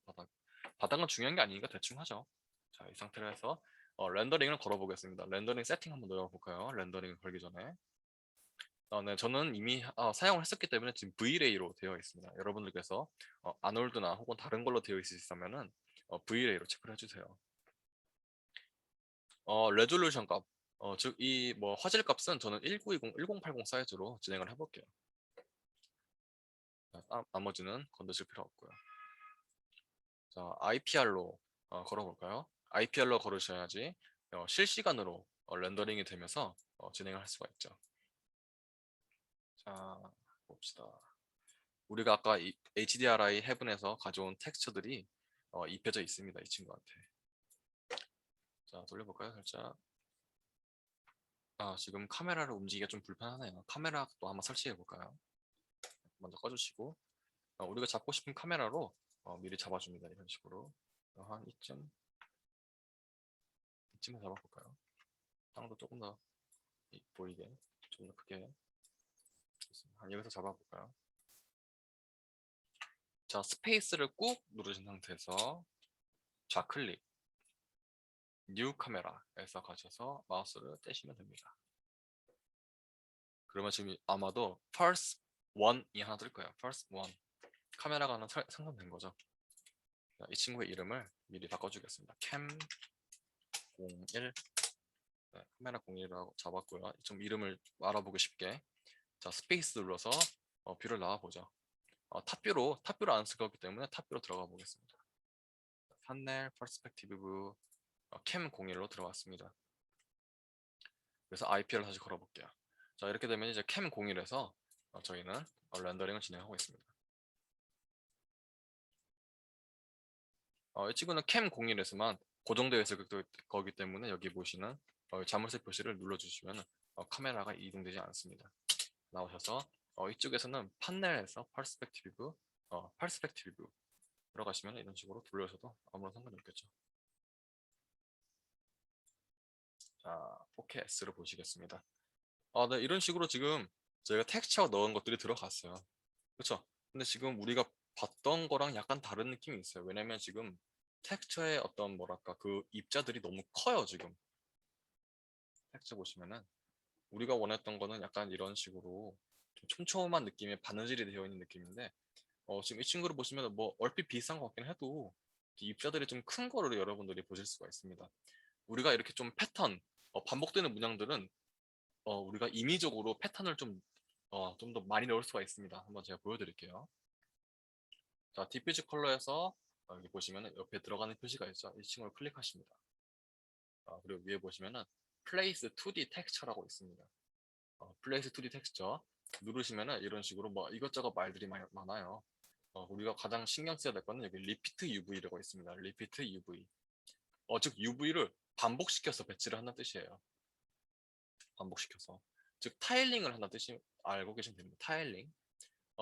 바닥은 중요한 게 아니니까 대충 하죠. 자, 이 상태로 해서 렌더링을 걸어보겠습니다. 렌더링 세팅 한번 넣어볼까요? 렌더링 걸기 전에. 네, 저는 이미 사용을 했었기 때문에 지금 Vlay로 되어 있습니다. 여러분들께서 아놀드나 혹은 다른 걸로 되어 있으시다면은 Vlay로 체크를 해주세요. 레졸루션 값, 즉 이 뭐 화질 값은 저는 1920, 1080 사이즈로 진행을 해볼게요. 나머지는 건드실 필요 없고요. 자, IPR로 걸어볼까요? IPR로 걸으셔야지 실시간으로 렌더링이 되면서 진행을 할 수가 있죠. 자, 봅시다. 우리가 아까 HDRI 헤븐에서 가져온 텍스처들이 입혀져 있습니다. 이 친구한테. 자, 돌려볼까요? 살짝. 지금 카메라를 움직이기가 좀 불편하네요. 카메라 또 한번 설치해볼까요? 먼저 꺼주시고 우리가 잡고 싶은 카메라로 미리 잡아줍니다. 이런 식으로 한 이쯤 이쯤에 잡아볼까요? 땅도 조금 더 보이게 좀 더 크게. 좋습니다. 한 여기서 잡아볼까요? 자, 스페이스를 꾹 누르신 상태에서 좌클릭, 뉴 카메라에서 가셔서 마우스를 떼시면 됩니다. 그러면 지금 아마도 first one이 하나 뜰 거예요. first one. 카메라가 하나 생성된 거죠. 자, 이 친구의 이름을 미리 바꿔주겠습니다. cam 01. 네, 카메라 01이라고 잡았고요. 좀 이름을 알아보기 쉽게. 자, 스페이스 눌러서 뷰를 나와보죠. 탑뷰로 안 쓸 거기 때문에 탑뷰로 들어가 보겠습니다. 판넬, 퍼스펙티브 뷰, 캠 01로 들어갔습니다. 그래서 IP를 다시 걸어볼게요. 자, 이렇게 되면 이제 캠 01에서 저희는 렌더링을 진행하고 있습니다. 이 친구는 캠 01에서만 고정되어 있을 거기 때문에 여기 보시는 자물쇠 표시를 눌러주시면 카메라가 이동되지 않습니다. 나오셔서 이쪽에서는 판넬에서 퍼스펙티브 들어가시면 이런 식으로 돌려서도 아무런 상관이 없겠죠. 자, 4KS를 보시겠습니다. 네, 이런 식으로 지금 저희가 텍스처 넣은 것들이 들어갔어요. 그렇죠? 근데 지금 우리가 봤던 거랑 약간 다른 느낌이 있어요. 왜냐면 지금 텍스처의 어떤 뭐랄까 그 입자들이 너무 커요. 지금 텍스처 보시면은 우리가 원했던 거는 약간 이런 식으로 좀 촘촘한 느낌의 바느질이 되어 있는 느낌인데 지금 이 친구를 보시면 뭐 얼핏 비슷한 것 같긴 해도 입자들이 좀 큰 거를 여러분들이 보실 수가 있습니다. 우리가 이렇게 좀 패턴 반복되는 문양들은 우리가 임의적으로 패턴을 좀 더 많이 넣을 수가 있습니다. 한번 제가 보여드릴게요. 자, 디퓨즈 컬러에서 여기 보시면 옆에 들어가는 표시가 있죠. 이 친구를 클릭하십니다. 그리고 위에 보시면은 Place 2D Texture라고 있습니다. Place 2D Texture 누르시면은 이런 식으로 뭐 이것저것 말들이 많아요. 우리가 가장 신경 써야 될 거는 여기 Repeat UV라고 있습니다. Repeat UV. 즉 UV를 반복시켜서 배치를 한다는 뜻이에요. 반복시켜서. 즉 타일링을 한다는 뜻이 알고 계시면 됩니다. 타일링.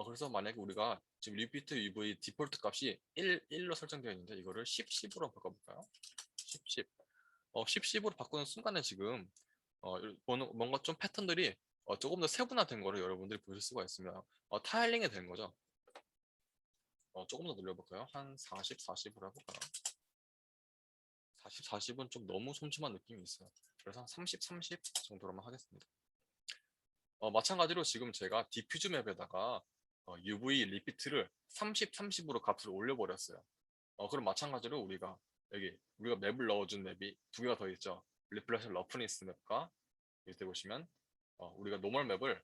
그래서 만약에 우리가 지금 리피트 UV 디폴트 값이 1로 설정되어 있는데 이거를 10, 10으로 바꿔볼까요? 10, 10. 10, 10으로 바꾸는 순간에 지금 뭔가 좀 패턴들이 조금 더 세분화된 거를 여러분들이 보실 수가 있습니다. 타일링이 된 거죠. 조금 더 늘려볼까요? 한 40, 40으로 해볼까요? 40, 40은 좀 너무 촘촘한 느낌이 있어요. 그래서 30, 30 정도로만 하겠습니다. 마찬가지로 지금 제가 디퓨즈 맵에다가 UV 리피트를 30, 30으로 값을 올려버렸어요. 그럼 마찬가지로 우리가 맵을 넣어준 맵이 두 개가 더 있죠. 리플래시 러프니스 맵과 이때 보시면 우리가 노멀 맵을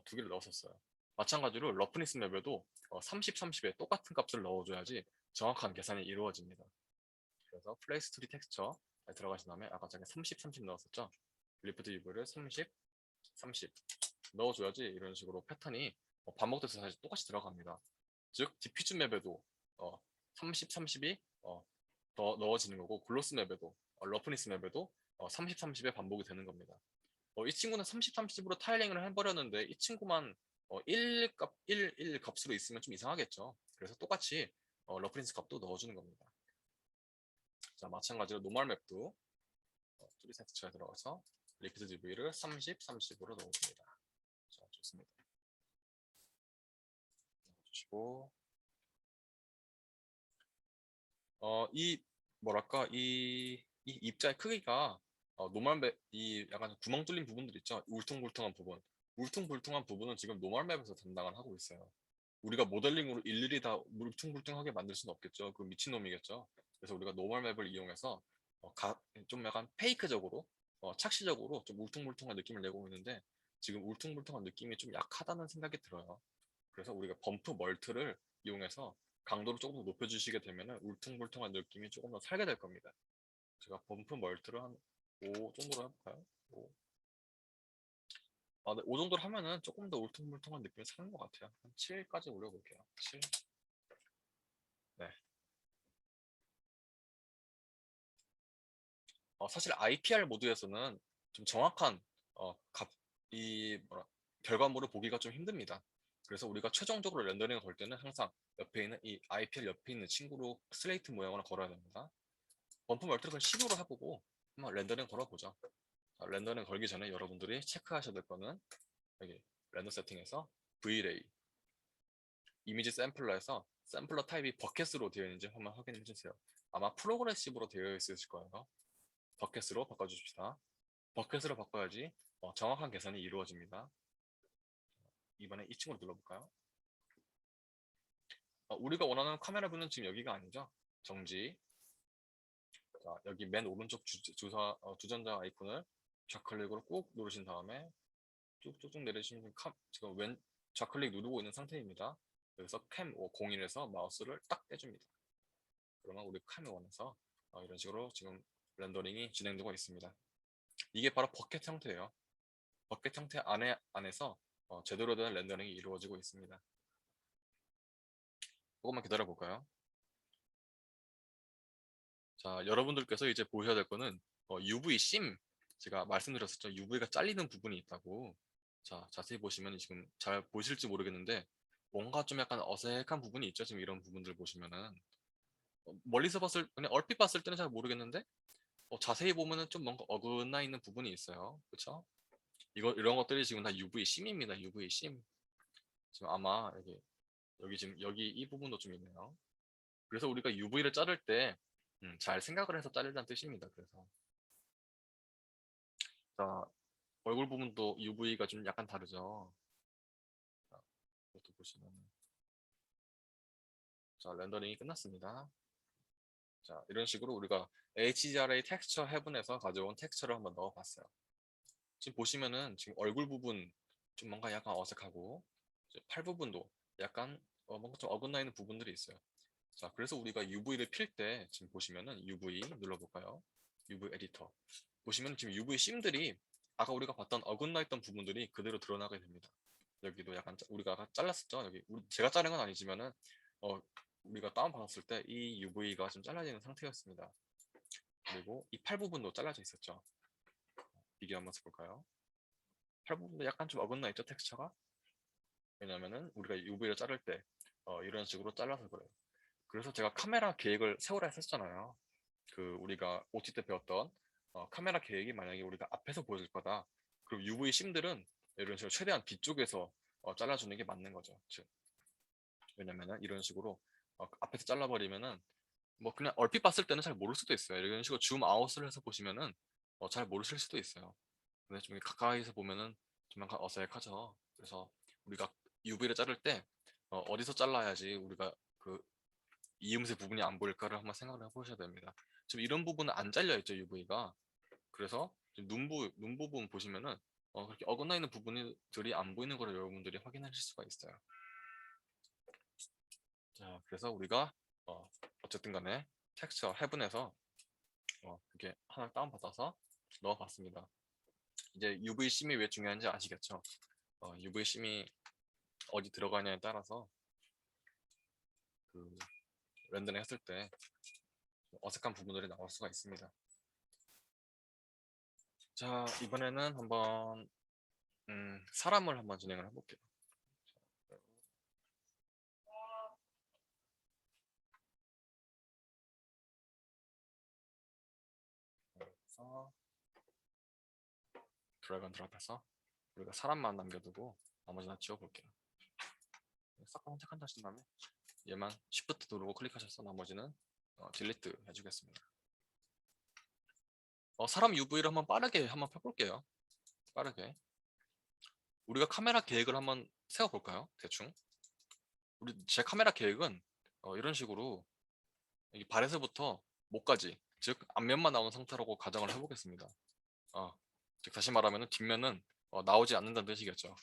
두 개를 넣었었어요. 마찬가지로 러프니스 맵에도 30, 30에 똑같은 값을 넣어줘야지 정확한 계산이 이루어집니다. 그래서 플레이스 트리 텍스처에 들어가신 다음에 아까 전에 30, 30 넣었었죠. 리프트 UV를 30, 30 넣어줘야지 이런 식으로 패턴이 반복돼서 사실 똑같이 들어갑니다. 즉 디퓨즈 맵에도 30, 30이 더 넣어지는 거고 글로스 맵에도 러프니스 맵에도 30, 30의 반복이 되는 겁니다. 이 친구는 30, 30으로 타일링을 해버렸는데 이 친구만 1 값으로 있으면 좀 이상하겠죠. 그래서 똑같이 러프니스 값도 넣어주는 겁니다. 자, 마찬가지로 노멀 맵도 2D 텍스처에 들어가서 리피트 DV를 30, 30으로 넣어줍니다. 자, 좋습니다. 넣어주시고 이 뭐랄까 이 입자의 크기가 노멀 맵이 약간 구멍 뚫린 부분들 있죠. 울퉁불퉁한 부분은 지금 노멀 맵에서 담당을 하고 있어요. 우리가 모델링으로 일일이 다 울퉁불퉁하게 만들 수는 없겠죠. 그 미친놈이겠죠. 그래서 우리가 노멀 맵을 이용해서 좀 약간 페이크적으로 착시적으로 좀 울퉁불퉁한 느낌을 내고 있는데 지금 울퉁불퉁한 느낌이 좀 약하다는 생각이 들어요. 그래서 우리가 범프 멀트를 이용해서 강도를 조금 더 높여주시게 되면 울퉁불퉁한 느낌이 조금 더 살게 될 겁니다. 제가 범프 멀트를 한 5 정도로 해볼까요? 5. 네, 5 정도로 하면은 조금 더 울퉁불퉁한 느낌이 사는 것 같아요. 한 7까지 올려볼게요. 7. 네. 사실 IPR 모드에서는 좀 정확한 결과물을 보기가 좀 힘듭니다. 그래서 우리가 최종적으로 렌더링을 걸 때는 항상 옆에 있는 이 IPR 옆에 있는 친구로 슬레이트 모양으로 걸어야 됩니다. 범프 멀티를 12로 해보고 한번 렌더링 걸어보죠. 자, 렌더링 걸기 전에 여러분들이 체크하셔야 될 거는 여기 렌더 세팅에서 Vray 이미지 샘플러에서 샘플러 타입이 버켓으로 되어 있는지 한번 확인해 주세요. 아마 프로그레시브로 되어 있으실 거예요. 버켓으로 바꿔주십시다. 버켓으로 바꿔야지 정확한 계산이 이루어집니다. 이번에 2층으로 눌러볼까요? 우리가 원하는 카메라 뷰는 지금 여기가 아니죠? 정지. 자, 여기 맨 오른쪽 주전자 아이콘을 좌클릭으로 꾹 누르신 다음에 쭉쭉쭉 내리시면 지금 좌클릭 누르고 있는 상태입니다. 여기서 캠 01에서 마우스를 딱 떼줍니다. 그러면 우리 캠 1에서 이런 식으로 지금 렌더링이 진행되고 있습니다. 이게 바로 버켓 형태예요. 버켓 형태 안에서 제대로 된 렌더링이 이루어지고 있습니다. 조금만 기다려 볼까요? 자, 여러분들께서 이제 보셔야 될 거는 UV 심, 제가 말씀드렸었죠. UV가 잘리는 부분이 있다고. 자, 자세히 보시면 지금 잘 보실지 모르겠는데 뭔가 좀 약간 어색한 부분이 있죠. 지금 이런 부분들 보시면은 멀리서 그냥 얼핏 봤을 때는 잘 모르겠는데 자세히 보면은 좀 뭔가 어긋나 있는 부분이 있어요. 그렇죠? 이런 것들이 지금 다 UV 심입니다. UV 심. 지금 아마 여기 지금 여기 이 부분도 좀 있네요. 그래서 우리가 UV를 자를 때 잘 생각을 해서 자르자는 뜻입니다. 그래서 자, 얼굴 부분도 UV가 좀 약간 다르죠. 자, 이것도 보시면 자, 렌더링이 끝났습니다. 자, 이런 식으로 우리가 HDR의 텍스처 헤븐에서 가져온 텍스처를 한번 넣어봤어요. 지금 보시면은 지금 얼굴 부분 좀 뭔가 약간 어색하고 팔 부분도 약간 뭔가 좀 어긋나 있는 부분들이 있어요. 자, 그래서 우리가 UV를 필 때 지금 보시면은 UV 눌러볼까요? UV 에디터. 보시면 지금 UV 심들이 아까 우리가 봤던 어긋나 있던 부분들이 그대로 드러나게 됩니다. 여기도 약간 우리가 아까 잘랐었죠. 여기 제가 자른 건 아니지만은 어, 우리가 다운 받았을 때 이 UV가 좀 잘라지는 상태였습니다. 그리고 이 팔 부분도 잘라져 있었죠. 비교 한번 해볼까요? 팔 부분도 약간 좀 어긋나 있죠, 텍스처가? 왜냐면은 우리가 UV를 자를 때 이런 식으로 잘라서 그래요. 그래서 제가 카메라 계획을 세우라 했었잖아요. 그 우리가 OT 때 배웠던 카메라 계획이 만약에 우리가 앞에서 보여줄 거다. 그리고 UV 심들은 이런 식으로 최대한 뒤쪽에서 잘라주는 게 맞는 거죠. 즉, 왜냐면은 이런 식으로 앞에서 잘라버리면은 뭐 그냥 얼핏 봤을 때는 잘 모를 수도 있어요. 이런 식으로 줌 아웃을 해서 보시면은 잘 모르실 수도 있어요. 근데 좀 가까이서 보면은 좀 약간 어색하죠. 그래서 우리가 UV를 자를 때 디서 잘라야지 우리가 그 이음새 부분이 안 보일까를 한번 생각을 해보셔야 됩니다. 지금 이런 부분은 안 잘려 있죠, UV가. 그래서 눈 부분 보시면은 그렇게 어긋나 있는 부분들이 안 보이는 걸 여러분들이 확인하실 수가 있어요. 자, 그래서 우리가 어쨌든 간에 텍스처 헤븐에서 이렇게 하나 다운받아서 넣어봤습니다. 이제 UV 심이 왜 중요한지 아시겠죠? UV 심이 어디 들어가냐에 따라서 그 렌더링 했을 때 어색한 부분들이 나올 수가 있습니다. 자, 이번에는 한번 사람을 한번 진행을 해볼게요. 그래서 드래그 앤 드롭해서 우리가 사람만 남겨두고 나머지 다 지워볼게요. 싹 선택한다 하신 다음에 얘만 Shift 누르고 클릭하셔서 나머지는 딜리트 해주겠습니다. 사람 UV를 한번 빠르게 한번 펴볼게요. 빠르게. 우리가 카메라 계획을 한번 세워볼까요? 대충. 제 카메라 계획은 이런 식으로 여기 발에서부터 목까지, 즉 앞면만 나오는 상태라고 가정을 해보겠습니다. 즉 다시 말하면 뒷면은 나오지 않는다는 뜻이겠죠.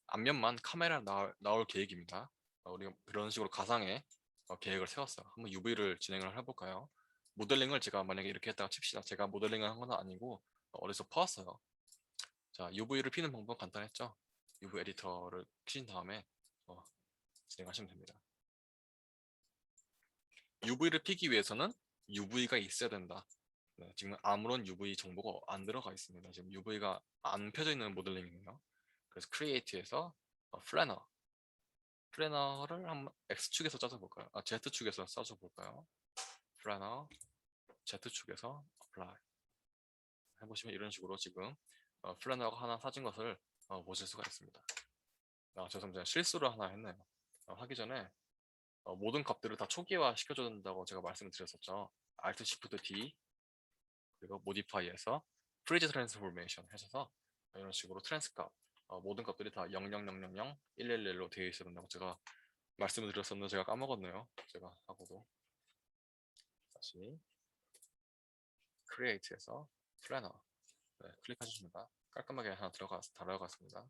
앞면만 카메라 나올 계획입니다. 우리가 그런 식으로 가상의 계획을 세웠어요. 한번 UV를 진행을 해볼까요? 모델링을 제가 만약에 이렇게 했다가 칩시다. 제가 모델링을 한 건 아니고 어디서 퍼왔어요. 자, UV를 피는 방법은 간단했죠. UV 에디터를 키신 다음에 진행하시면 됩니다. UV를 피기 위해서는 UV가 있어야 된다. 네, 지금 아무런 UV 정보가 안 들어가 있습니다. 지금 UV가 안 펴져 있는 모델링이에요. 그래서 크리에이트에서 플래너를 한번 X축에서 짜줘볼까요? Z축에서 써줘볼까요? 플래너 Z축에서 apply. 해보시면 이런 식으로 지금 플래너가 하나 사진 것을 보실 수가 있습니다. 죄송합니다. 실수를 하나 했네요. 하기 전에 모든 값들을 다 초기화 시켜줘야 된다고 제가 말씀을 드렸었죠. Alt Shift D 그리고 Modify에서 Freeze Transformation 하셔서 이런 식으로 트랜스 값 모든 값들이 다 00000 111로 되어 있어야 된다고 제가 말씀을 드렸었는데 제가 까먹었네요. 제가 하고도 다시 Create에서 Planner 클릭하십니다. 깔끔하게 하나 들어갔습니다.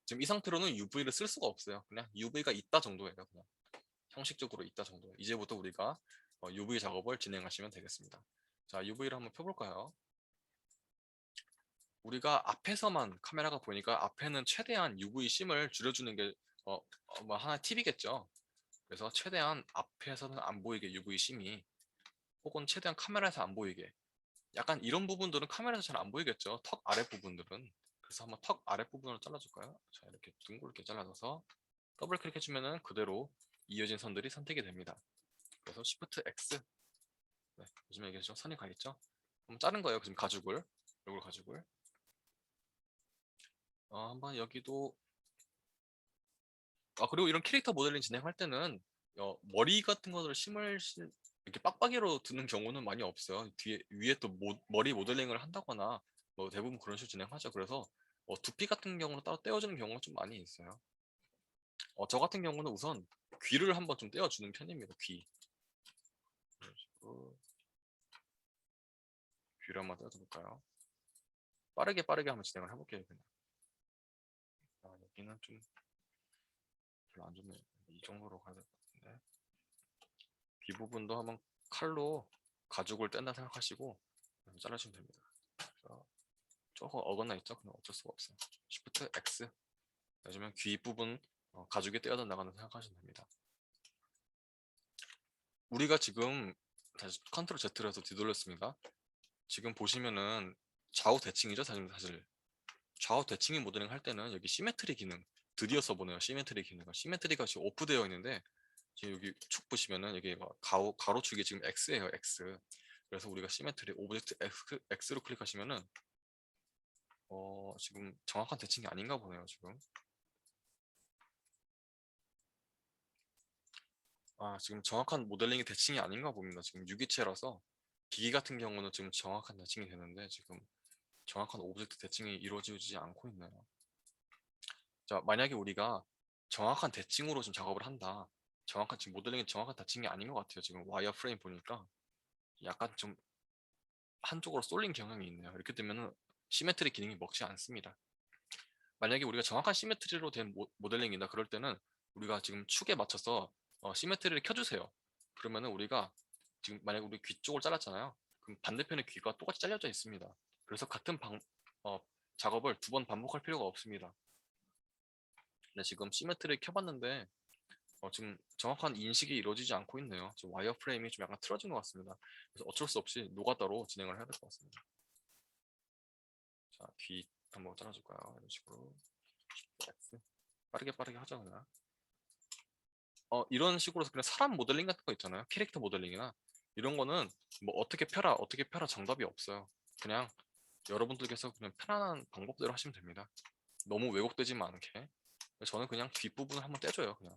지금 이 상태로는 UV를 쓸 수가 없어요. 그냥 UV가 있다 정도예요. 그냥 형식적으로 있다 정도예요. 이제부터 우리가 UV 작업을 진행하시면 되겠습니다. 자, UV를 한번 펴볼까요? 우리가 앞에서만 카메라가 보니까 앞에는 최대한 UV 심을 줄여주는 게 뭐 하나의 팁이겠죠. 그래서 최대한 앞에서는 안 보이게 UV 심이 혹은 최대한 카메라에서 안 보이게 약간 이런 부분들은 카메라에서 잘 안 보이겠죠. 턱 아랫 부분들은. 그래서 한번 턱 아랫 부분을 잘라줄까요? 자, 이렇게 둥그렇게 잘라줘서 더블 클릭해주면은 그대로 이어진 선들이 선택이 됩니다. 그래서 Shift X 요즘에 이게 좀 선이 가 있죠? 한번 자른 거예요. 지금 가죽을 이걸 가죽을 한번 여기도 그리고 이런 캐릭터 모델링 진행할 때는 머리 같은 것을 이렇게 빡빡이로 두는 경우는 많이 없어요. 뒤에 위에 또 머리 모델링을 한다거나 뭐 대부분 그런 식으로 진행하죠. 그래서 두피 같은 경우는 따로 떼어주는 경우가 좀 많이 있어요. 저 같은 경우는 우선 귀를 한번 좀 떼어주는 편입니다. 이런 식으로 귀를 한번 떼어볼까요? 빠르게 한번 진행을 해볼게요. 그냥. 여기는 좀 별로 안 좋네요. 이 정도로 가야 될 것 같은데. 귀 부분도 한번 칼로 가죽을 뗀다 생각하시고 잘라주면 됩니다. 그래서 조금 어긋나 있죠? 그럼 어쩔 수가 없어요. Shift X 해주면 귀 부분 가죽이 떼어져 나가는 생각하시면 됩니다. 우리가 지금 다시 컨트롤 Z를 해서 뒤돌렸습니다. 지금 보시면은 좌우 대칭이죠? 사실 좌우 대칭이 모델링 할 때는 여기 시메트리 기능 드디어 써보네요. 시메트리 기능을 시메트리가 지금 오프되어 있는데 지금 여기 축 보시면은 여기 가로축이 지금 X예요. X. 그래서 우리가 시메트리 오브젝트 X로 클릭하시면은 지금 정확한 대칭이 아닌가 보네요. 지금 정확한 모델링이 대칭이 아닌가 봅니다. 지금 유기체라서 기기 같은 경우는 지금 정확한 대칭이 되는데 지금 정확한 오브젝트 대칭이 이루어지지 않고 있네요. 자, 만약에 우리가 정확한 대칭으로 지금 작업을 한다. 지금 모델링이 정확한 대칭이 아닌 것 같아요. 지금 와이어 프레임 보니까 약간 좀 한쪽으로 쏠린 경향이 있네요. 이렇게 되면 시메트리 기능이 먹지 않습니다. 만약에 우리가 정확한 시메트리로 된 모델링이다. 그럴 때는 우리가 지금 축에 맞춰서 시메트리를 켜주세요. 그러면은 우리가 지금 만약에 우리 귀 쪽을 잘랐잖아요. 그럼 반대편의 귀가 똑같이 잘려져 있습니다. 그래서 같은 어, 작업을 두 번 반복할 필요가 없습니다. 근데 지금 시메트리를 켜봤는데 지금 정확한 인식이 이루어지지 않고 있네요. 지금 와이어 프레임이 좀 약간 틀어진 것 같습니다. 그래서 어쩔 수 없이 노가다로 진행을 해야 될 것 같습니다. 자, 귀 한번 잘라줄까요? 이런 식으로 빠르게 하자 그냥. 이런 식으로 그냥 사람 모델링 같은 거 있잖아요. 캐릭터 모델링이나 이런 거는 뭐 어떻게 펴라 정답이 없어요. 그냥 여러분들께서 그냥 편안한 방법대로 하시면 됩니다. 너무 왜곡되지만 않게. 저는 그냥 뒷부분을 한번 떼줘요. 그냥.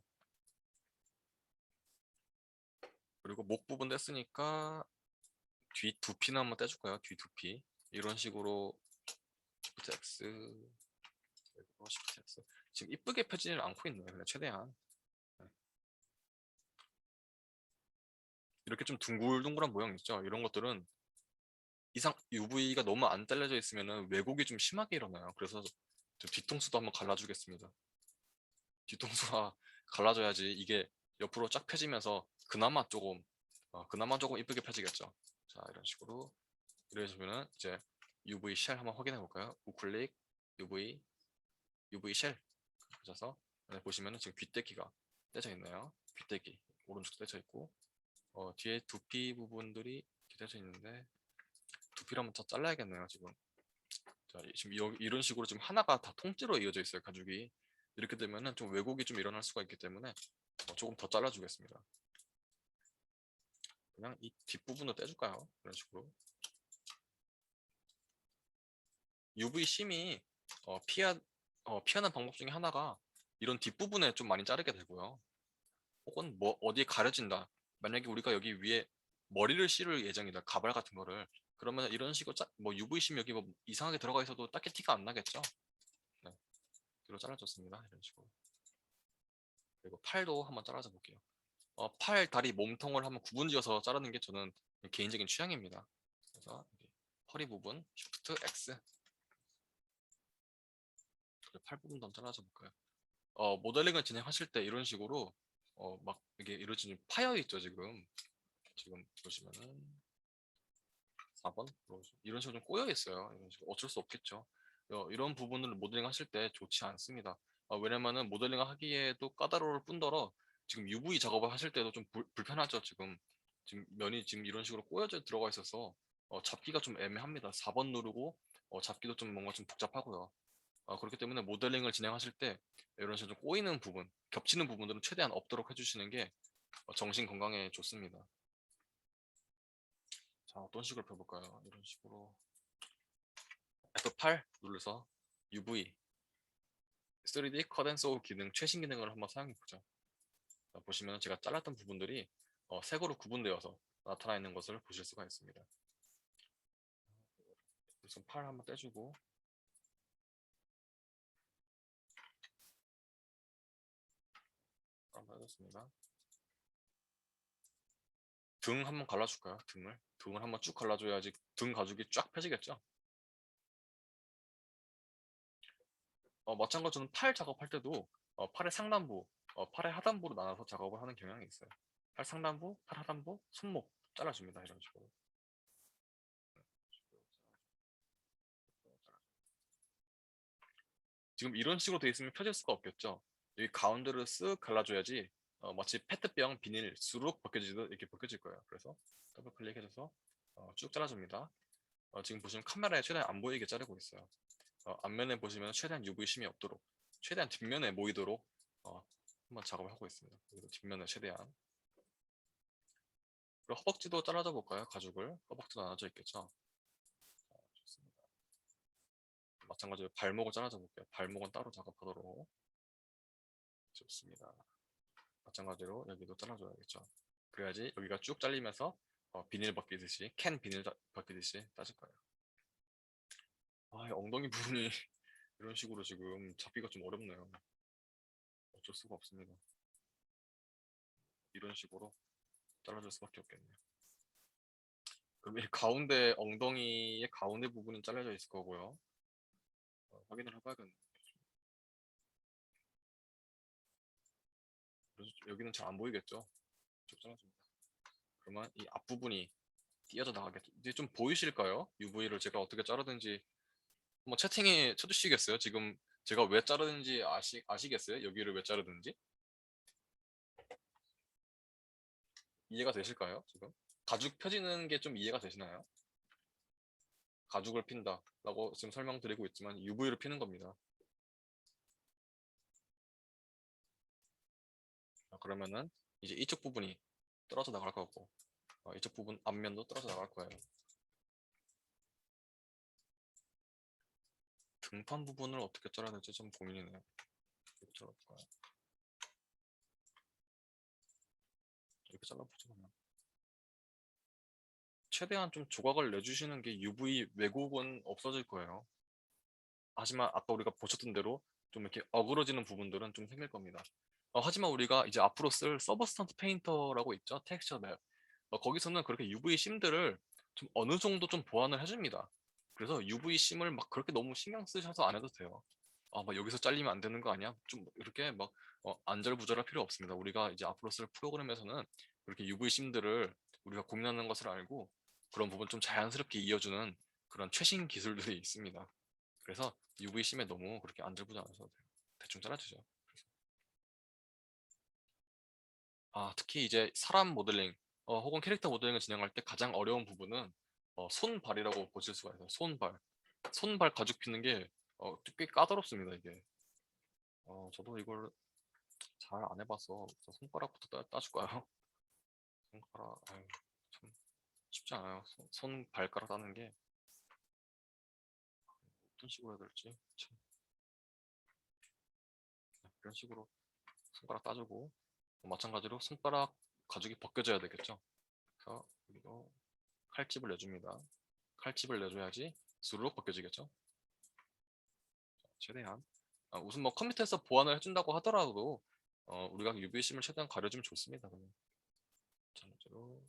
그리고 목 부분 뗐으니까 뒤 두피는 한번 떼줄까요? 뒤 두피. 이런 식으로 Shift X 그리고 Shift X. 지금 이쁘게 펴지는 않고 있네요. 그냥 최대한. 네. 이렇게 좀 둥글둥글한 모양 있죠? 이런 것들은 이상 UV가 너무 안 잘려져 있으면 왜곡이 좀 심하게 일어나요. 그래서 저 뒤통수도 한번 갈라주겠습니다. 뒤통수가 갈라져야지 이게 옆으로 쫙 펴지면서 그나마 조금 이쁘게 펴지겠죠. 자, 이런 식으로 이러시면은 이제 UV 쉘 한번 확인해 볼까요? 우클릭 UV 쉘 하셔서 보시면은 지금 귀때기가 떼져 있네요. 귀때기 오른쪽도 떼져 있고 뒤에 두피 부분들이 떼져 있는데 두피를 한번 더 잘라야겠네요. 지금 자, 지금 이런 식으로 지금 하나가 다 통째로 이어져 있어요. 가죽이 이렇게 되면은 좀 왜곡이 좀 일어날 수가 있기 때문에 조금 더 잘라주겠습니다. 그냥 이 뒷부분을 떼줄까요? 이런 식으로 UV 심이 피하는 방법 중에 하나가 이런 뒷부분에 좀 많이 자르게 되고요. 혹은 뭐 어디에 가려진다. 만약에 우리가 여기 위에 머리를 씌울 예정이다. 가발 같은 거를. 그러면 이런 식으로 뭐 UV 심 여기 뭐 이상하게 들어가 있어도 딱히 티가 안 나겠죠. 네, 뒤로 잘라줬습니다. 이런 식으로. 그리고 팔도 한번 잘라줘 볼게요. 팔, 다리, 몸통을 한번 구분지어서 자르는 게 저는 개인적인 취향입니다. 그래서 여기 허리 부분, Shift X, 팔 부분도 한번 잘라줘 볼까요? 모델링을 진행하실 때 이런 식으로 막 이게 이루어지는 파여 있죠 지금 보시면은 4번 이런 식으로 좀 꼬여 있어요. 이런 식으로 어쩔 수 없겠죠. 이런 부분을 모델링 하실 때 좋지 않습니다. 왜냐면은 모델링 하기에도 까다로울 뿐더러 지금 UV 작업을 하실 때도 좀 불편하죠. 지금 면이 지금 이런 식으로 꼬여져 들어가 있어서 잡기가 좀 애매합니다. 4번 누르고 잡기도 좀 뭔가 좀 복잡하고요. 그렇기 때문에 모델링을 진행하실 때 이런 식으로 좀 꼬이는 부분, 겹치는 부분들은 최대한 없도록 해주시는 게 정신 건강에 좋습니다. 자, 어떤 식으로 펴볼까요? 이런 식으로 F8 눌러서 UV 3D 컷 앤 소우 기능 최신 기능을 한번 사용해 보죠. 보시면 제가 잘랐던 부분들이 색으로 구분되어서 나타나 있는 것을 보실 수가 있습니다. 우선 팔 한번 떼주고 한번 해줬습니다. 등 한번 갈라줄까요? 등을 한번 쭉 갈라줘야지 등 가죽이 쫙 펴지겠죠? 마찬가지로 저는 팔 작업할 때도 팔의 상단부, 팔의 하단부로 나눠서 작업을 하는 경향이 있어요. 팔 상단부, 팔 하단부, 손목 잘라줍니다. 이런 식으로. 지금 이런 식으로 되어 있으면 펴질 수가 없겠죠. 여기 가운데를 쓱 갈라줘야지 마치 페트병 비닐 수룩 벗겨지듯 이렇게 벗겨질 거예요. 그래서 더블 클릭해줘서 쭉 잘라줍니다. 지금 보시면 카메라에 최대한 안 보이게 자르고 있어요. 앞면에 보시면 최대한 UV 심이 없도록 최대한 뒷면에 모이도록 한번 작업을 하고 있습니다. 그리고 뒷면에 최대한 그리고 허벅지도 잘라줘 볼까요? 가죽을 허벅지도 나눠져 있겠죠. 좋습니다. 마찬가지로 발목을 잘라줘 볼게요. 발목은 따로 작업하도록 좋습니다. 마찬가지로 여기도 잘라줘야겠죠. 그래야지 여기가 쭉 잘리면서 비닐 벗기듯이 캔 비닐 벗기듯이 따질 거예요. 엉덩이 부분이 이런 식으로 지금 잡기가 좀 어렵네요. 어쩔 수가 없습니다. 이런 식으로 잘라줄 수밖에 없겠네요. 그럼 이 가운데 엉덩이의 가운데 부분은 잘라져 있을 거고요. 확인을 해봐야겠네요. 그래서 여기는 잘 안 보이겠죠? 쭉 잘라줍니다. 그러면 이 앞부분이 띄어져 나가겠죠. 이제 좀 보이실까요? UV를 제가 어떻게 자르든지 한번 채팅에 쳐주시겠어요? 지금 제가 왜 자르는지 아시겠어요? 여기를 왜 자르는지? 이해가 되실까요? 지금? 가죽 펴지는 게 좀 이해가 되시나요? 가죽을 핀다 라고 지금 설명드리고 있지만 UV를 피는 겁니다. 그러면은 이제 이쪽 부분이 떨어져 나갈 거고 이쪽 부분 앞면도 떨어져 나갈 거예요. 등판 부분을 어떻게 잘라야 될지 좀 고민이네요. 이렇게 잘라볼까요? 이렇게 잘라보죠 그러면. 최대한 좀 조각을 내주시는 게 UV 왜곡은 없어질 거예요. 하지만 아까 우리가 보셨던 대로 좀 이렇게 어그러지는 부분들은 좀 생길 겁니다. 하지만 우리가 이제 앞으로 쓸 서브스턴트 페인터라고 있죠. 텍스처 맵. 거기서는 그렇게 UV 심들을 좀 어느 정도 좀 보완을 해줍니다. 그래서 UV 심을 막 그렇게 너무 신경 쓰셔서 안 해도 돼요. 막 여기서 잘리면 안 되는 거 아니야? 좀 이렇게 막 안절부절할 필요 없습니다. 우리가 이제 앞으로 쓸 프로그램에서는 그렇게 UV 심들을 우리가 고민하는 것을 알고 그런 부분 좀 자연스럽게 이어주는 그런 최신 기술들이 있습니다. 그래서 UV 심에 너무 그렇게 안절부절 안 하셔도 돼요. 대충 잘라주죠. 특히 이제 사람 모델링 혹은 캐릭터 모델링을 진행할 때 가장 어려운 부분은 손발이라고 보실 수가 있어요. 손발 가죽 피는 게 꽤 까다롭습니다. 이게 저도 이걸 잘 안 해봐서 손가락부터 따줄까요? 손가락 참 쉽지 않아요. 손 발가락 따는 게 어떤 식으로 해야 될지 참. 이런 식으로 손가락 따주고 마찬가지로 손가락 가죽이 벗겨져야 되겠죠. 그래서 여기도 칼집을 내줍니다. 칼집을 내줘야지 수르륵 벗겨지겠죠. 최대한 우선 뭐 컴퓨터에서 보완을 해준다고 하더라도 우리가 UV심을 최대한 가려주면 좋습니다. 마찬가지로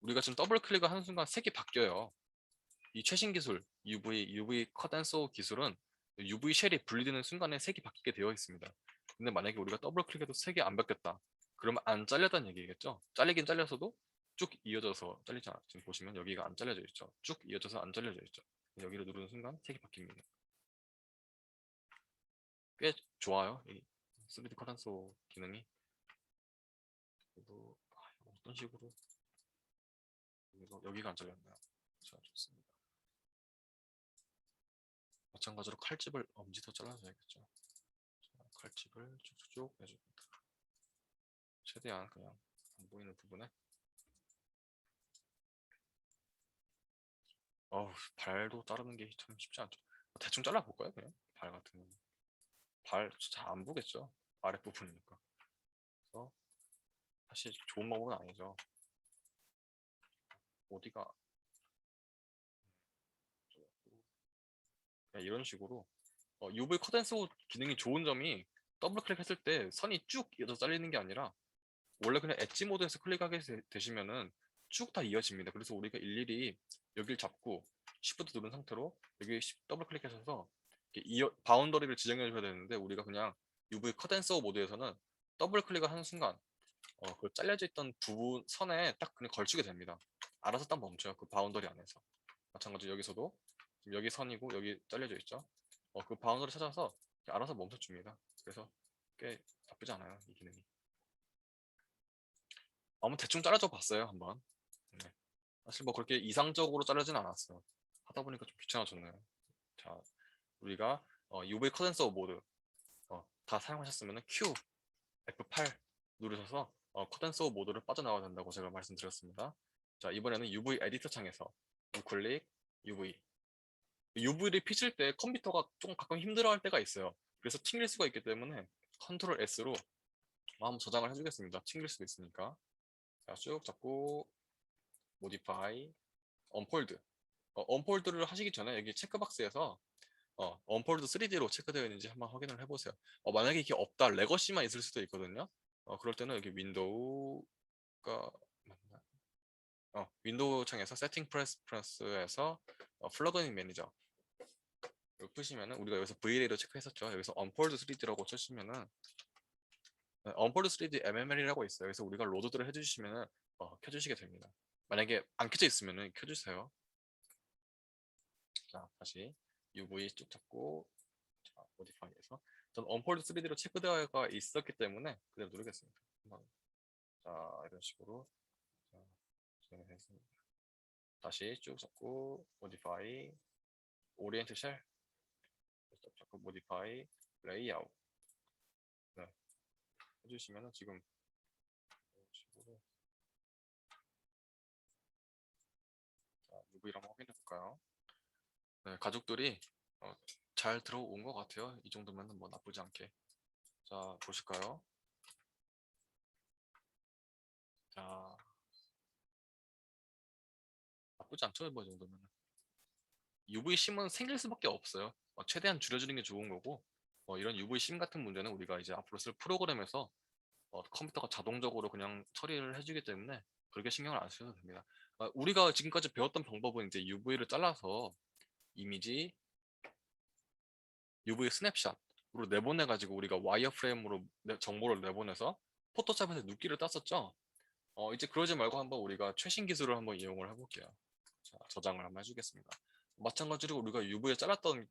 우리가 지금 더블 클릭을 하는 순간 색이 바뀌어요. 이 최신 기술 UV 컷 앤 소 기술은 UV 쉘이 분리되는 순간에 색이 바뀌게 되어 있습니다. 근데 만약에 우리가 더블 클릭해도 색이 안 바뀌었다. 그러면 안 잘렸다는 얘기겠죠. 잘리긴 잘렸어도 쭉 이어져서 잘리지 않아. 지금 보시면 여기가 안 잘려져 있죠. 쭉 이어져서 안 잘려져 있죠. 여기를 누르는 순간 색이 바뀝니다. 꽤 좋아요. 이 3D 컷 앤 소 기능이. 그리고 어떤 식으로 여기가 안 잘렸나요? 자, 좋습니다. 마찬가지로 칼집을 엄지도 잘라줘야겠죠. 자, 칼집을 쭉쭉쭉 해줍니다. 최대한 그냥 안 보이는 부분에. 발도 자르는 게 참 쉽지 않죠. 대충 잘라볼까요? 그냥 발 같은 경우. 발 잘 안 보겠죠. 아랫부분이니까. 그래서 사실 좋은 방법은 아니죠. 어디가 그냥 이런 식으로 UV 컷앤소 기능이 좋은 점이 더블 클릭했을 때 선이 쭉 이어져 잘리는 게 아니라 원래 그냥 엣지 모드에서 클릭하게 되시면은 쭉 다 이어집니다. 그래서 우리가 일일이 여기를 잡고 Shift 누른 상태로 여기 더블 클릭하셔서 바운더리를 지정해 줘야 되는데 우리가 그냥 UV 컷앤서 모드에서는 더블 클릭을 하는 순간 그 잘려져 있던 부분 선에 딱 그냥 걸치게 됩니다. 알아서 딱 멈춰요. 그 바운더리 안에서. 마찬가지로 여기서도 지금 여기 선이고 여기 잘려져 있죠. 그 바운더리 찾아서 알아서 멈춰줍니다. 그래서 꽤 나쁘지 않아요. 이 기능이. 한번 대충 잘라줘 봤어요. 한번. 네. 사실 뭐 그렇게 이상적으로 자르진 않았어요. 하다 보니까 좀 귀찮아졌네요. 자, 우리가 UV 컨덴서 모드 다 사용하셨으면 Q, F8 누르셔서 컨덴서 모드를 빠져나와야 된다고 제가 말씀드렸습니다. 자, 이번에는 UV 에디터 창에서 우클릭 UV. UV를 피실 때 컴퓨터가 조금 가끔 힘들어할 때가 있어요. 그래서 튕길 수가 있기 때문에 컨트롤 S로 한번 저장을 해주겠습니다. 튕길 수도 있으니까. 자, 쭉 잡고 모디파이, 언폴드. 언폴드를 하시기 전에 여기 체크박스에서 언폴드 3D로 체크되어 있는지 한번 확인을 해보세요. 만약에 이게 없다, 레거시만 있을 수도 있거든요. 그럴 때는 여기 윈도우가 맞나? 윈도우 창에서 세팅 프레스에서 플러그인 매니저 이거 푸시면은 우리가 여기서 VLA로 체크했었죠. 여기서 언폴드 3D라고 쳐주시면은 언폴드 3D MML이라고 있어요. 그래서 우리가 로드를 해주시면은 켜주시게 됩니다. 만약에 안 켜져 있으면은 켜주세요. 자, 다시 UV 쭉 잡고 자, 모디파이에서 전 언폴드 3D로 체크되어 있었기 때문에 그대로 누르겠습니다. 자, 이런 식으로 진행했습니다. 다시 쭉 잡고 모디파이 오리엔트 쉘 쭉 잡고 모디파이 레이아웃 네. 해주시면 지금 이런 식으로 자, UV를 한번 확인해 볼까요? 네, 가족들이 잘 들어온 것 같아요. 이 정도면 뭐 나쁘지 않게. 자, 보실까요? 자, 나쁘지 않죠? 뭐 이 정도면. UV심은 생길 수밖에 없어요. 최대한 줄여주는 게 좋은 거고 이런 UV심 같은 문제는 우리가 이제 앞으로 쓸 프로그램에서 컴퓨터가 자동적으로 그냥 처리를 해주기 때문에 그렇게 신경을 안 쓰셔도 됩니다. 우리가 지금까지 배웠던 방법은 이제 UV를 잘라서 이미지 UV 스냅샷으로 내보내가지고 우리가 와이어프레임으로 정보를 내보내서 포토샵에서 눕기를 땄었죠. 이제 그러지 말고 한번 우리가 최신 기술을 한번 이용을 해볼게요. 자, 저장을 한번 해주겠습니다. 마찬가지로 우리가 UV에 잘랐던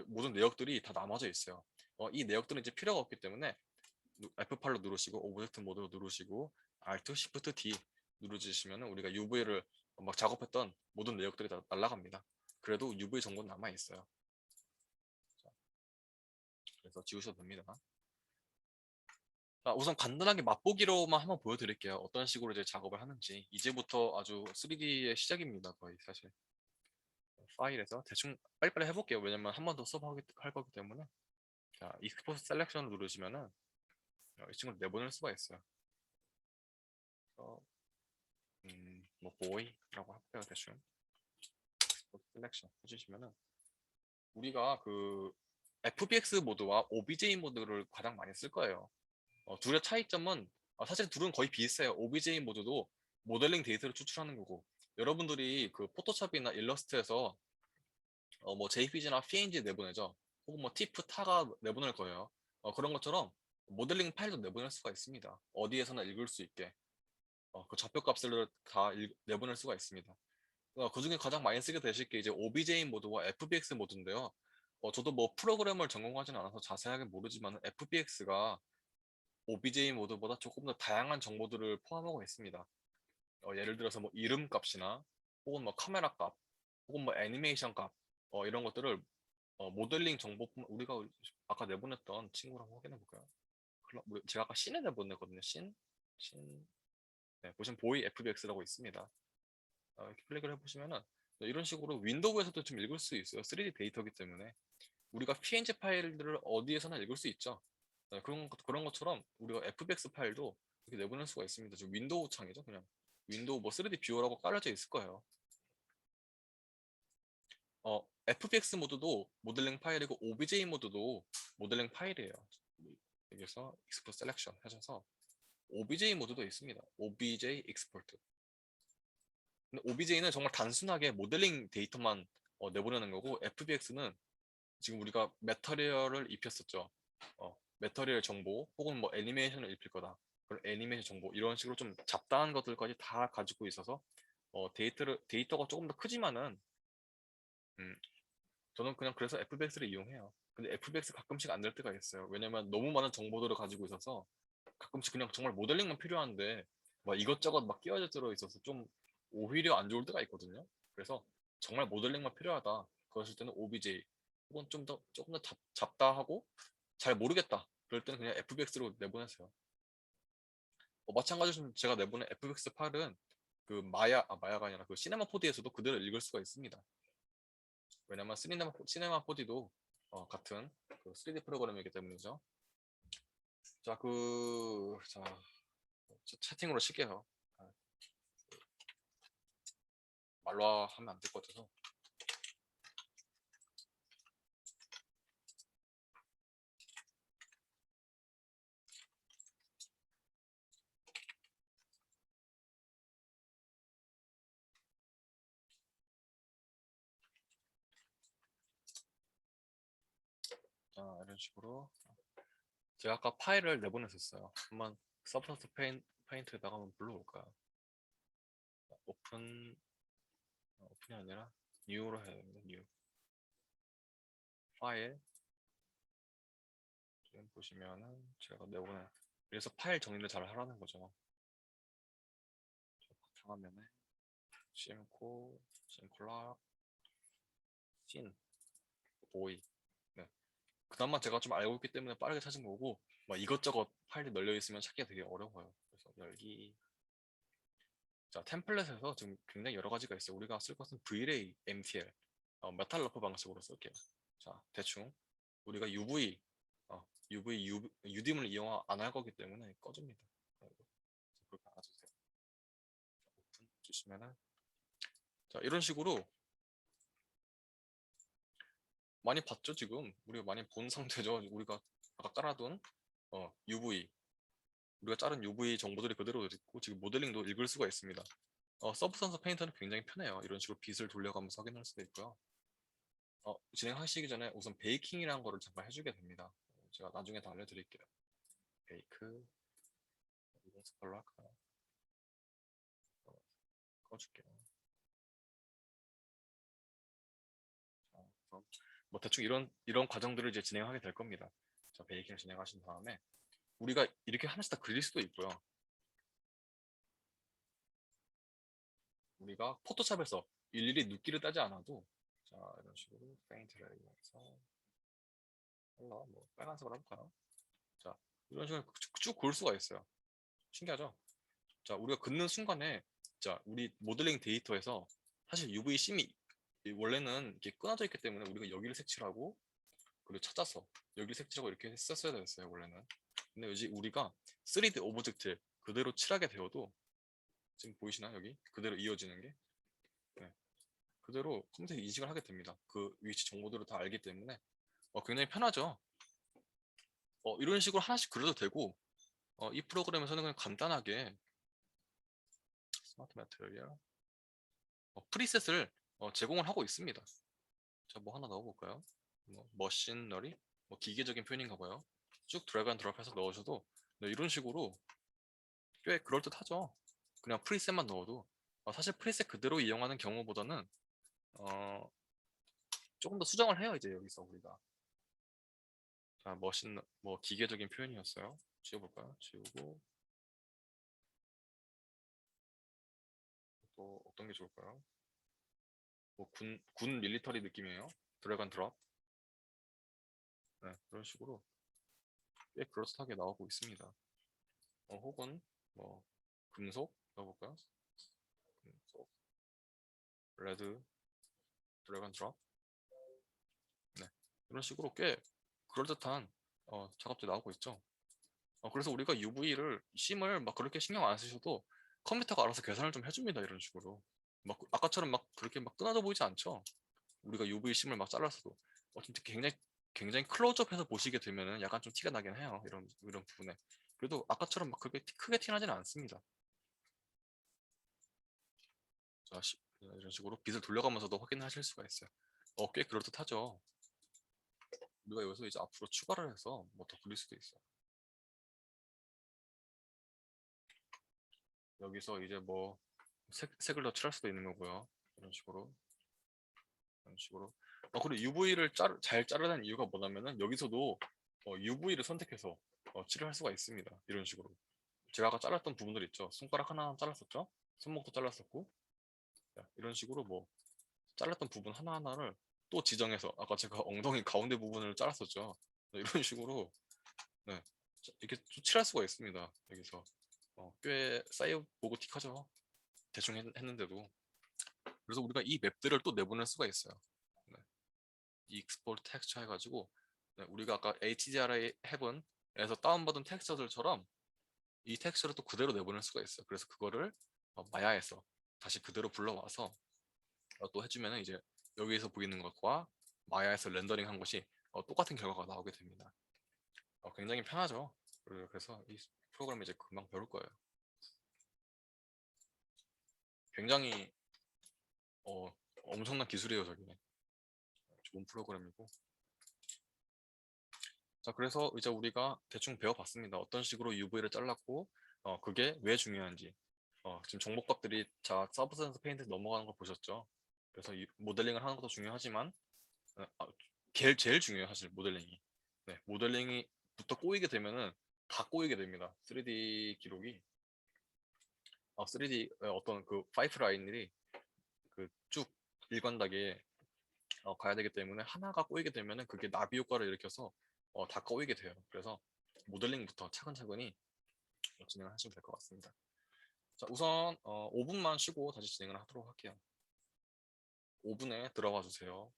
모든 내역들이 다 남아져 있어요. 이 내역들은 이제 필요가 없기 때문에 F8로 누르시고 오브젝트 모드로 누르시고 Alt, Shift, D 누르시면 우리가 UV를 막 작업했던 모든 내역들이 다 날아갑니다. 그래도 UV 정보는 남아 있어요. 그래서 지우셔도 됩니다. 자, 우선 간단하게 맛보기로만 한번 보여드릴게요. 어떤 식으로 이제 작업을 하는지. 이제부터 아주 3D의 시작입니다. 거의 사실. 파일에서 대충 빨리빨리 해볼게요. 왜냐면 한 번 더 수업할 거기 때문에. 자, 익스포트 셀렉션을 누르시면은 이 친구를 내보낼 수가 있어요. 그래서 뭐 보이라고 할게요. 대충 익스포트 셀렉션 해주시면은 우리가 그 FBX 모드와 OBJ 모드를 가장 많이 쓸 거예요. 둘의 차이점은 사실 둘은 거의 비슷해요. OBJ 모드도 모델링 데이터를 추출하는 거고 여러분들이 그 포토샵이나 일러스트에서 뭐 JPG나 PNG 내보내죠. 혹은 뭐 TIFF, 타가 내보낼 거예요. 그런 것처럼 모델링 파일도 내보낼 수가 있습니다. 어디에서나 읽을 수 있게 그 좌표 값을 다 내보낼 수가 있습니다. 그 중에 가장 많이 쓰게 되실 게 이제 OBJ 모드와 FBX 모드인데요. 저도 뭐 프로그램을 전공하지는 않아서 자세하게 모르지만 FBX가 OBJ 모드보다 조금 더 다양한 정보들을 포함하고 있습니다. 예를 들어서 뭐 이름 값이나 혹은 뭐 카메라 값, 혹은 뭐 애니메이션 값 이런 것들을 모델링 정보뿐 우리가 아까 내보냈던 친구랑 확인해 볼까요? 제가 아까 씬에 내보냈거든요. 씬. 네, 보시면 보이 FBX라고 있습니다. 이렇게 클릭을 해보시면은 이런 식으로 윈도우에서도 좀 읽을 수 있어요. 3D 데이터이기 때문에 우리가 PNG 파일들을 어디에서나 읽을 수 있죠. 그런 것처럼 우리가 FBX 파일도 이렇게 내보낼 수가 있습니다. 지금 윈도우 창이죠, 그냥 윈도우 뭐 3D 뷰어라고 깔려져 있을 거예요. FBX 모드도 모델링 파일이고 OBJ 모드도 모델링 파일이에요. 여기서 익스포트 셀렉션 하셔서 OBJ 모드도 있습니다. OBJ 익스포트. 근데 OBJ는 정말 단순하게 모델링 데이터만 내보내는 거고 FBX는 지금 우리가 매터리얼을 입혔었죠. 매터리얼 정보 혹은 뭐 애니메이션을 입힐 거다. 그런 애니메이션 정보 이런 식으로 좀 잡다한 것들까지 다 가지고 있어서 데이터가 조금 더 크지만은 음, 저는 그냥 그래서 FBX를 이용해요. 근데 FBX 가끔씩 안 될 때가 있어요. 왜냐면 너무 많은 정보들을 가지고 있어서 가끔씩 그냥 정말 모델링만 필요한데 막 이것저것 막 끼워져 들어 있어서 좀 오히려 안 좋을 때가 있거든요. 그래서 정말 모델링만 필요하다. 그랬을 때는 OBJ 혹은 조금 더 잡다 하고 잘 모르겠다. 그럴 때는 그냥 FBX로 내보내세요. 마찬가지로 제가 내보낸 FBX 파일은 그 마야가 아니라 그 시네마 4D에서도 그대로 읽을 수가 있습니다. 왜냐면 시네마 4D도 같은 그 3D 프로그램이기 때문이죠. 자, 채팅으로 칠게요. 말로 하면 안 될 것 같아서. 자, 이런 식으로 제가 아까 파일을 내보냈었어요. 한번 서브스트 페인트에다가 한번 불러볼까요? 오픈이 아니라 뉴로 해야 됩니다. 뉴 파일. 지금 보시면은 제가 내보내. 그래서 파일 정리를 잘 하라는 거죠. 바탕화면에 심콜락 씬 보이. 네. 그나마 제가 좀 알고 있기 때문에 빠르게 찾은 거고 막 이것저것 파일이 널려 있으면 찾기가 되게 어려워요. 그래서 열기. 자, 템플릿에서 지금 굉장히 여러 가지가 있어요. 우리가 쓸 것은 VRAY, MTL, 메탈 러프 방식으로 쓸게요. 자, 대충 우리가 UVdim을 이용 안 할 거기 때문에 꺼줍니다. 그렇게 알아주세요. 오픈 주시면은 자, 이런 식으로 많이 봤죠, 지금. 우리가 많이 본 상태죠. 우리가 아까 깔아둔 UV, 우리가 자른 UV 정보들이 그대로 있고 지금 모델링도 읽을 수가 있습니다. 서브스턴스 페인터는 굉장히 편해요. 이런 식으로 빛을 돌려가면서 확인할 수도 있고요. 진행하시기 전에 우선 베이킹이라는 거를 잠깐 해주게 됩니다. 제가 나중에 다 알려드릴게요. 베이크, 이동 스컬로 할까요? 꺼줄게요. 자, 그럼 뭐 대충 이런 과정들을 이제 진행하게 될 겁니다. 자, 베이킹을 진행하신 다음에 우리가 이렇게 하나씩 다 그릴 수도 있고요. 우리가 포토샵에서 일일이 눕기를 따지 않아도 자, 이런 식으로 페인트를 이용해서 컬러 뭐 빨간색으로 해볼까요? 자, 이런 식으로 쭉 그을 수가 있어요. 신기하죠? 자, 우리가 긋는 순간에 자, 우리 모델링 데이터에서 사실 UV 심이 원래는 이게 끊어져 있기 때문에 우리가 여기를 색칠하고 그리고 찾아서 여기를 색칠하고 이렇게 했었어야 됐어요 원래는. 근데 이제 우리가 3D 오브젝트 그대로 칠하게 되어도 지금 보이시나요 여기 그대로 이어지는 게 네. 그대로 컴퓨터에 인식을 하게 됩니다. 그 위치 정보들을 다 알기 때문에 굉장히 편하죠. 이런 식으로 하나씩 그려도 되고 이 프로그램에서는 그냥 간단하게 스마트 매트리얼 프리셋을 제공을 하고 있습니다. 자, 뭐 하나 넣어볼까요? 머신너리? 기계적인 표현인가 봐요. 쭉 드래그 앤 드롭해서 넣으셔도 네, 이런 식으로 꽤 그럴듯하죠. 그냥 프리셋만 넣어도 사실 프리셋 그대로 이용하는 경우보다는 조금 더 수정을 해요 이제 여기서 우리가. 자, 기계적인 표현이었어요. 지워볼까요? 지우고 또 어떤 게 좋을까요? 군 밀리터리 느낌이에요. 드래그 앤 드롭. 네, 그런 식으로 꽤 그럴듯하게 나오고 있습니다. 혹은 뭐 금속 넣어볼까요? 금속 레드 드래그 앤 드롭. 네, 이런 식으로 꽤 그럴듯한 작업들이 나오고 있죠. 그래서 우리가 UV를 심을 막 그렇게 신경 안 쓰셔도 컴퓨터가 알아서 계산을 좀 해줍니다. 이런 식으로 막 아까처럼 막 그렇게 막 끊어져 보이지 않죠. 우리가 UV 심을 막 잘랐어도 진짜 굉장히 클로즈업해서 보시게 되면은 약간 좀 티가 나긴 해요. 이런 부분에 그래도 아까처럼 막 그렇게 크게 티나지는 않습니다. 자, 이런 식으로 빛을 돌려가면서도 확인하실 수가 있어요. 꽤 그럴듯하죠. 우리가 여기서 이제 앞으로 추가를 해서 뭐 더 그릴 수도 있어요. 여기서 이제 뭐 색을 더 칠할 수도 있는 거고요. 이런 식으로. 이런 식으로. 그리고 UV를 잘 자르는 이유가 뭐냐면은 여기서도 UV를 선택해서 칠을 할 수가 있습니다. 이런 식으로. 제가 아까 잘랐던 부분들 있죠. 손가락 하나 잘랐었죠. 손목도 잘랐었고. 자, 이런 식으로 뭐 잘랐던 부분 하나하나를 또 지정해서 아까 제가 엉덩이 가운데 부분을 잘랐었죠. 네, 이런 식으로 네, 이렇게 좀 칠할 수가 있습니다. 여기서 꽤 사이버고틱하죠. 대충 했는데도. 그래서 우리가 이 맵들을 또 내보낼 수가 있어요. 네. 이 익스포트 텍스처 해가지고 네, 우리가 아까 HDRI 해본에서 다운받은 텍스처들처럼 이 텍스처를 또 그대로 내보낼 수가 있어요. 그래서 그거를 마야에서 다시 그대로 불러와서 또 해주면 이제 여기에서 보이는 것과 마야에서 렌더링한 것이 똑같은 결과가 나오게 됩니다. 굉장히 편하죠. 그래서 이 프로그램 이제 금방 배울 거예요. 굉장히 엄청난 기술이에요, 저게. 좋은 프로그램이고. 자, 그래서 이제 우리가 대충 배워봤습니다. 어떤 식으로 UV를 잘랐고, 그게 왜 중요한지. 지금 정복각들이 서브스턴스 페인트 넘어가는 걸 보셨죠? 그래서 모델링을 하는 것도 중요하지만, 제일 중요해요, 사실 모델링이. 네, 모델링이 부터 꼬이게 되면은 다 꼬이게 됩니다. 3D 기록이. 3D 어떤 그 파이프라인들이 그 쭉 일관되게 가야 되기 때문에 하나가 꼬이게 되면은 그게 나비 효과를 일으켜서 다 꼬이게 돼요. 그래서 모델링부터 차근차근히 진행을 하시면 될 것 같습니다. 자, 우선 5분만 쉬고 다시 진행을 하도록 할게요. 5분에 들어와 주세요.